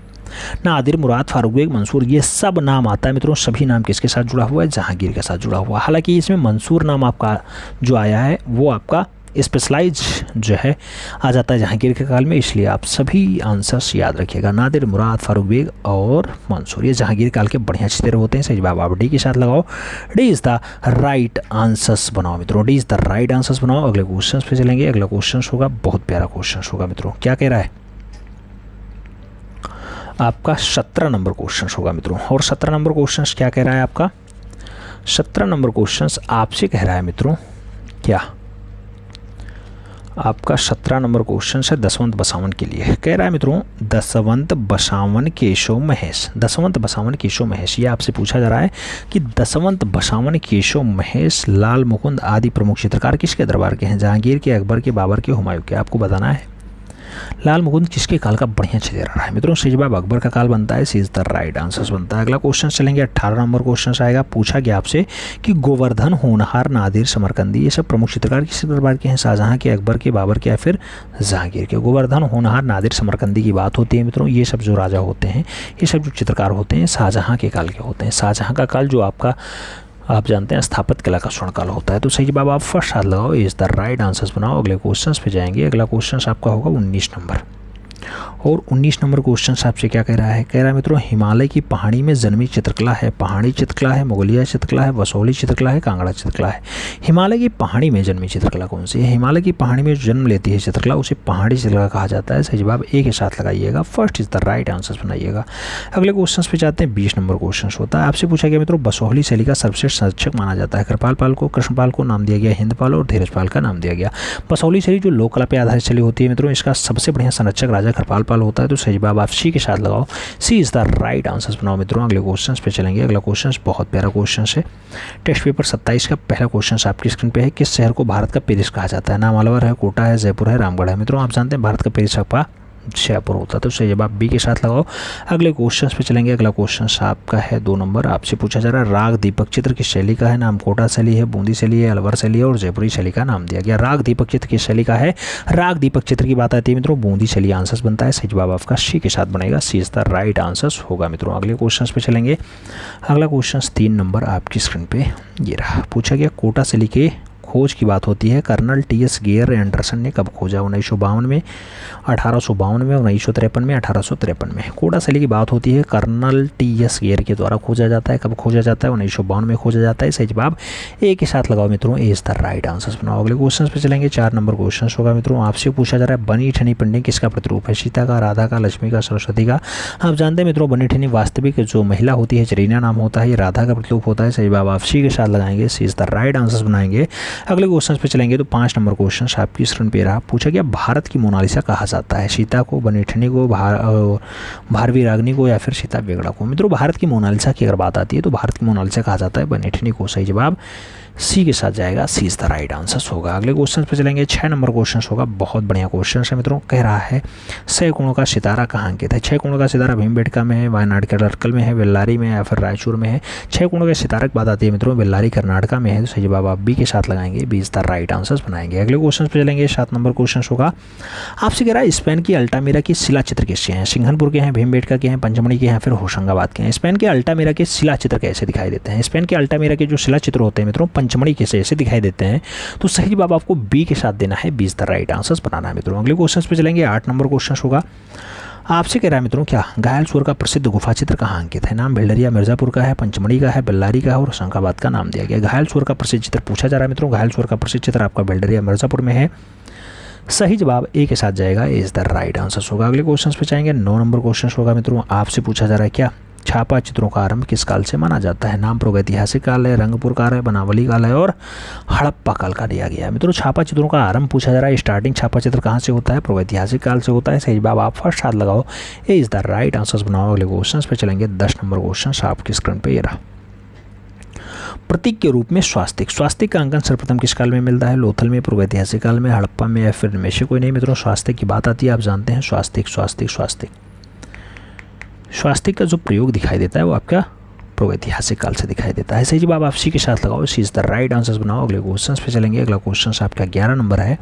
नादिर मुराद, फारूक बेग, मंसूर, ये सब नाम आता है मित्रों। सभी नाम किसके साथ जुड़ा हुआ है? जहांगीर के साथ जुड़ा हुआ। हालांकि इसमें मंसूर नाम आपका जो आया है वो आपका स्पेशलाइज जो है आ जाता है जहांगीर के काल में, इसलिए आप सभी आंसर्स याद रखिएगा। नादिर मुराद, फारूक बेग और मंसूर, ये जहांगीर काल के बढ़िया चित्र होते हैं। सही जवाब आप डी के साथ लगाओ, D is the right answers बनाओ मित्रों, D is the right answers बनाओ। अगले क्वेश्चन पे चलेंगे। अगला क्वेश्चन होगा, बहुत प्यारा क्वेश्चन होगा मित्रों। क्या कह रहा है आपका? 17 नंबर क्वेश्चन होगा मित्रों। और 17 नंबर क्वेश्चन क्या कह रहा है आपका? 17 नंबर क्वेश्चन आपसे कह रहा है मित्रों, क्या आपका 17 नंबर क्वेश्चन है दसवंत बसावन के लिए। कह रहा है मित्रों, दसवंत बसावन केशव महेश, दसवंत बसावन केशव महेश, ये आपसे पूछा जा रहा है कि दसवंत बसावन केशव महेश, लाल मुकुंद आदि प्रमुख चित्रकार किसके दरबार के हैं? जहांगीर के, अकबर के, बाबर के, हुमायूं के? आपको बताना है लाल मुकुंद किसके काल का बढ़िया चित्र रहा है मित्रों। सही जवाब अकबर का काल बनता है, सी इज द राइट आंसर बनता है। अगला क्वेश्चन चलेंगे, 18 नंबर क्वेश्चन आएगा। पूछा गया आपसे कि गोवर्धन, होनहार, नादिर, समरकंदी, ये सब प्रमुख चित्रकार किस दरबार के हैं? शाहजहां के, अकबर के, बाबर के या फिर जहांगीर के? गोवर्धन, होनहार, नादिर, समरकंदी की बात होती है मित्रों। ये सब जो राजा होते हैं, ये सब जो चित्रकार होते हैं, शाहजहां के काल के होते हैं। शाहजहां का काल जो आपका आप जानते हैं स्थापत कला का स्वर्णकाल होता है। तो सही जवाब आप फर्स्ट हाथ लगाओ, इज द राइट आंसर्स बनाओ। अगले क्वेश्चन पे जाएंगे। अगला क्वेश्चन आपका होगा 19 नंबर। और 19 नंबर क्वेश्चन आपसे क्या कह रहा है? कह रहा है मित्रों, हिमालय की पहाड़ी में जन्मी चित्रकला है। पहाड़ी चित्रकला है, मुगलिया चित्रकला है, बसोली चित्रकला है, कांगड़ा चित्रकला है। हिमालय की पहाड़ी में जन्मी चित्रकला कौन सी है? हिमालय की पहाड़ी में जन्म लेती है चित्रकला, उसे पहाड़ी चित्रकला कहा जाता है। सही जवाब ए के साथ लगाइएगा, first is the right answer बनाइएगा। अगले क्वेश्चन पे जाते हैं। 20 नंबर क्वेश्चन होता है। आपसे पूछा गया मित्रों, बसोहली शैली का सर्वश्रेष्ठ संरक्षक माना जाता है। कृपाल पाल को, कृष्णपाल को नाम दिया गया, हिंदपाल और धीरजपाल का नाम दिया गया। बसोहली शैली जो लोक कला पे आधारित शैली होती है मित्रों, इसका सबसे बढ़िया संरक्षक राजा कृपाल पाल होता है। तो सही जवाब आप सी के साथ लगाओ, सी इज द राइट आंसर बनाओ मित्रों। अगले क्वेश्चन पे चलेंगे। अगला क्वेश्चन बहुत प्यारा क्वेश्चन है। टेस्ट पेपर 27 का पहला क्वेश्चन आपकी स्क्रीन पे है। किस शहर को भारत का पेरिस कहा जाता है? नाम अलवर है, कोटा है, जयपुर है, रामगढ़ है। मित्रों आप जानते हैं भारत का पेरिस आपका जयपुर होता है। तो सही जवाब बी के साथ लगाओ। अगले क्वेश्चन पे चलेंगे। अगला क्वेश्चन आपका है 2 नंबर। आपसे पूछा जा रहा है, राग दीपक चित्र की शैली का है? नाम कोटा शैली है, बूंदी शैली है, अलवर शैली है और जयपुरी शैली का नाम दिया गया। राग दीपक चित्र की शैली का है? राग दीपक चित्र की बात आती है मित्रों, बूंदी शैली आंसर बनता है। सही जवाब आपका सी के साथ बनेगा, सी इज द राइट आंसर होगा मित्रों। अगले क्वेश्चन पे चलेंगे। अगला क्वेश्चन 3 नंबर आपकी स्क्रीन पे ये रहा। पूछा गया, कोटा शैली के खोज की बात होती है। Colonel T.S.. गेयर एंडरसन ने कब खोजा? 1952 में, 1852 में, 1953 में, 1853 में। कोटा शैली की बात होती है, कर्नल टी.एस. गेयर के द्वारा खोजा जाता है। कब खोजा जाता है? 1952 में खोजा जाता है। सही जवाब ए के साथ लगाओ मित्रों, ए इज द राइट आंसर बनाओ। अगले क्वेश्चन पे चलेंगे। 4 नंबर क्वेश्चन होगा मित्रों। आपसे पूछा जा रहा है, बनी ठनी पेंटिंग किसका प्रतिरूप है? सीता का, राधा का, लक्ष्मी का, सरस्वती का? आप जानते हैं मित्रों, बनी ठनी वास्तविक जो महिला होती है, जरीना नाम होता है, ये राधा का प्रतिरूप होता है। सही जवाब आप सी के साथ लगाएंगे, सी इज द राइट आंसर बनाएंगे। अगले क्वेश्चन पे चलेंगे। तो 5 नंबर क्वेश्चन आपकी स्क्रीन पे रहा। पूछा गया, भारत की मोनालिसा कहा जाता है? सीता को, बनी ठनी को, भारवी रागनी को या फिर सीता बेगड़ा को? मित्रों भारत की मोनालिसा की अगर बात आती है तो भारत की मोनालिसा कहा जाता है बनी ठनी को। सही जवाब सी के साथ जाएगा, सी इज द राइट आंसर होगा। अगले क्वेश्चन पे चलेंगे। 6 नंबर क्वेश्चन होगा। बहुत बढ़िया क्वेश्चन है मित्रों। कह रहा है, 6 कोणों का सितारा कहाँ अंकित है? 6 कोणों का सितारा भीमबेटका में है, वायनाड के अरक्कल में है, बेल्लारी में है या फिर रायचूर में है? 6 कोणों के सितारा की बात आती है मित्रों, बेल्लारी कर्नाटका में है। तो सही जवाब आप बी के साथ लगाएंगे, B is the right answer बनाएंगे। अगले क्वेश्चन पे चलेंगे। 7 नंबर क्वेश्चन होगा। आपसे कह रहा है, स्पेन की अल्टामीरा की शिला चित्र किसके हैं? सिंघनपुर के हैं, भीमबेटका के हैं, पंचमढ़ी के हैं, फिर होशंगाबाद के हैं? स्पेन के अल्टामीरा के शिला चित्र कैसे दिखाई देते हैं? स्पेन के अल्टामीरा के जो शिला चित्र होते हैं मित्रों, पंचमढ़ी के ऐसे दिखाई देते हैं। तो सही जवाब आपको बी के साथ देना है, B is the right answer बनाना है मित्रों। अगले क्वेश्चन पे चलेंगे। 8 नंबर क्वेश्चन होगा। आपसे कह रहा है मित्रों, क्या घायल सूर का प्रसिद्ध गुफा चित्र कहाँ अंकित है? नाम भिलरिया मिर्जापुर का है, पंचमढ़ी का है, बेल्लारी का है और होशंगाबाद का नाम दिया गया। घायल सूर का प्रसिद्ध चित्र पूछा जा रहा है मित्रों, घायल सूर का प्रसिद्ध चित्र आपका भिलरिया मिर्जापुर में है। सही जवाब ए के साथ जाएगा, ए इज द राइट आंसर होगा। अगले क्वेश्चन पे जाएंगे। 9 नंबर क्वेश्चन होगा मित्रों। आपसे पूछा जा रहा है, क्या छापा चित्रों का आरंभ किस काल से माना जाता है? नाम प्रागैतिहासिक काल है, रंगपुर काल है, बनावली काल है और हड़प्पा काल का दिया गया है। मित्रों छापा चित्रों का आरंभ पूछा जा रहा है, स्टार्टिंग छापा चित्र कहाँ से होता है? प्रागैतिहासिक काल से होता है। सही जवाब आप फर्स्ट हाथ लगाओ, ए इज द राइट आंसर्स बनाओ। अगले क्वेश्चन पे चलेंगे। 10 नंबर क्वेश्चन आपकी स्क्रीन पे ये रहा। प्रतीक के रूप में स्वास्तिक, स्वास्तिक का अंकन सर्वप्रथम किस काल में मिलता है? लोथल में, प्रागैतिहासिक काल में, हड़प्पा में या फिर इनमें से कोई नहीं। मित्रों स्वास्तिक की बात आती है, आप जानते हैं स्वास्तिक स्वास्तिक स्वास्तिक स्वास्तिक का जो प्रयोग दिखाई देता है वो आपका प्रागैतिहासिक काल से दिखाई देता है। सही जवाब आप सी के साथ लगाओ, सी इज द राइट आंसर्स बनाओ। अगले क्वेश्चन पे चलेंगे। अगला क्वेश्चन आपका 11 नंबर है।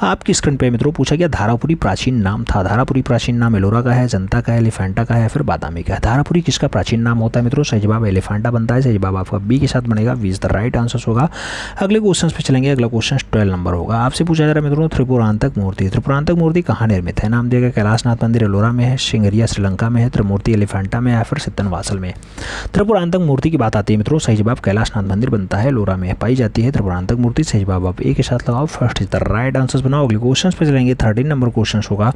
आपकी स्क्रीन पे मित्रों पूछा गया धारापुरी प्राचीन नाम था। धारापुरी प्राचीन नाम एलोरा का है, जनता का है, एलिफेंटा का है या फिर बादामी का है? धारापुरी किसका प्राचीन नाम होता है मित्रों? सही जवाब एलिफेंटा बनता है। सही जवाब आपका बी के साथ बनेगा, B is the right answers होगा। अगले क्वेश्चन पे चलेंगे। अगला क्वेश्चन 12 नंबर होगा। आपसे पूछा जा रहा है मित्रों त्रिपुरांतक मूर्ति, त्रिपुरांतक मूर्ति कहाँ निर्मित है? नाम दिया गया कैलाशनाथ मंदिर एलोरा में है, सिंगरिया श्रीलंका में है, त्रिमूर्ति एलिफेंटा में या फिर सित्तनवासल में? त्रिपुरांतक मूर्ति की बात आती है मित्रों, सही जवाब कैलाशनाथ मंदिर बनता है, एलोरा में पाई जाती है त्रिपुरांतक मूर्ति। सही जवाब आप ए के साथ लगाओ, first is the right answers बनाओ। अगले क्वेश्चन पे चलेंगे। 13 नंबर क्वेश्चन होगा।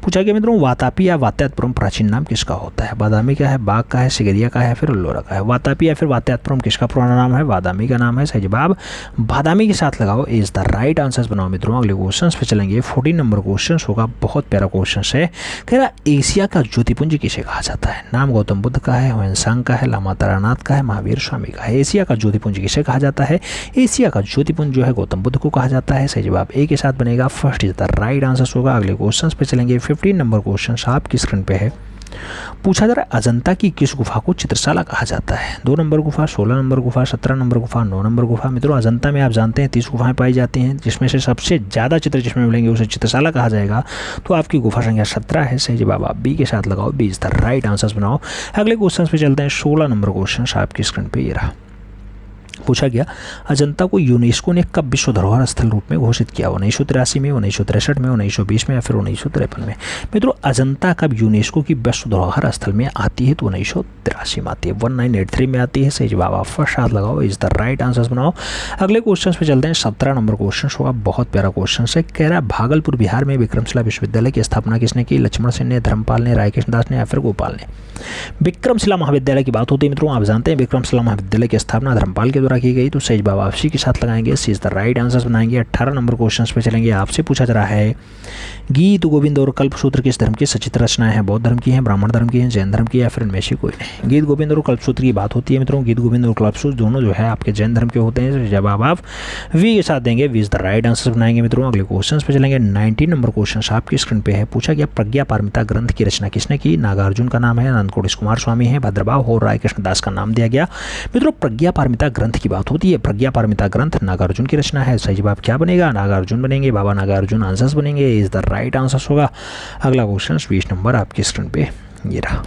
पूछा गया मित्रों वातापी या वात्यात्पुरम प्राचीन नाम किसका होता है? बादामी का है, बाग का है, सिगरिया का है, फिर एलोरा का है? वातापी या फिर वात्यात्पुरम किसका पुराना नाम है? बादामी का नाम है। सही जवाब बादामी के साथ लगाओ, ए इज द राइट आंसर्स बनाओ मित्रों। अगले क्वेश्चन पे चलेंगे। 14 नंबर क्वेश्चन होगा, बहुत प्यारा क्वेश्चन है। कह रहा एशिया का ज्योतिपुंज किसे कहा जाता है? नाम गौतम बुद्ध का है, ह्वेनसांग का है, लामा तारानाथ का है, महावीर स्वामी का है? एशिया का ज्योतिपुंज किसे कहा जाता है? एशिया का ज्योतिपुंज जो है गौतम बुद्ध को कहा जाता है। सही जवाब ए के साथ बनेगा, first is the right answer होगा। अगले क्वेश्चन पे चलेंगे। 15 नंबर क्वेश्चन आपकी स्क्रीन पे है। पूछा जा रहा है अजंता की किस गुफा को चित्रशाला कहा जाता है? 2 नंबर गुफा, 16 नंबर गुफा, 17 नंबर गुफा, 9 नंबर गुफा? मित्रों अजंता में आप जानते हैं 30 गुफाएं पाई जाती हैं, जिसमें से सबसे ज़्यादा चित्र जिसमें मिलेंगे उसे चित्रशाला कहा जाएगा। तो आपकी गुफा संख्या 17 है। सही जवाब आप बी के साथ लगाओ, B is the right answers बनाओ। अगले क्वेश्चन पे चलते हैं। 16 नंबर क्वेश्चन आपकी स्क्रीन पे ये रहा। पूछा गया अजंता को यूनेस्को ने कब विश्व धरोहर स्थल रूप में घोषित किया? 1983 में, 1963 में, 1920 में या फिर 1953 में? मित्रों अजंता कब यूनेस्को की विश्व धरोहर स्थल में आती है? तो 1983 में आती है, 1983 में आती है। सही जवाब आप फर्स्ट हाथ लगाओ, इज द राइट आंसर्स बनाओ। अगले क्वेश्चन पे चलते हैं। 17 नंबर क्वेश्चन होगा, बहुत प्यारा क्वेश्चन है। कह रहा है भागलपुर बिहार में विक्रमशिला विश्वविद्यालय की स्थापना किसने की? लक्ष्मण सेन ने, धर्मपाल ने, रायकृष्ण दास ने या फिर गोपाल ने? विक्रमशिला महाविद्यालय की बात होती है मित्रों, आप जानते हैं विक्रमशिला महाविद्यालय की स्थापना धर्मपाल के द्वारा की गई। तो सही जवाब आप सी के साथ लगाएंगे, सी इज द राइट आंसर्स बनाएंगे। 18 नंबर क्वेश्चन पे चलेंगे। आपसे पूछा जा रहा है गीत गोविंद और कल्पसूत्र किस धर्म की सचित्र रचनाएं हैं? बौद्ध धर्म की हैं, ब्राह्मण धर्म की हैं, जैन धर्म की या फिर इनमें से कोई नहीं? गीत गोविंद और कल्पसूत्र की बात होती है मित्रों, गीत गोविंद और कल्पसूत्र दोनों जो है आपके जैन धर्म के होते हैं। जवाब आप वी के साथ देंगे, B is the right answer बनाएंगे मित्रों। अगले क्वेश्चन पे चलेंगे। 19 नंबर क्वेश्चन आपकी स्क्रीन पे है। पूछा गया प्रज्ञा पारमिता ग्रंथ की रचना किसने की? नागार्जुन का नाम है, नंदकोड़ी कुमार स्वामी है, भद्रभाव और रायकृष्ण दास का नाम दिया गया। मित्रों प्रज्ञा पारमिता ग्रंथ की बात होती है, प्रज्ञा पारमिता ग्रंथ नागार्जुन की रचना है। सही जवाब क्या बनेगा? नागार्जुन बनेंगे, बाबा नागार्जुन आंसर्स बनेंगे, इज द राइट आंसर होगा। अगला क्वेश्चन 20 नंबर आपकी स्क्रीन पे ये रहा।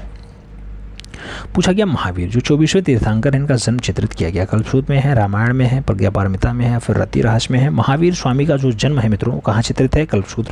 पूछा गया महावीर जो 24वें तीर्थंकर इनका जन्म चित्रित किया गया कल्पसूत्र में है, रामायण में है, प्रज्ञा पारमिता में है, फिर रति रहस्य में है? महावीर स्वामी का जो जन्म है मित्रों कहाँ चित्रित है? कल्पसूत्र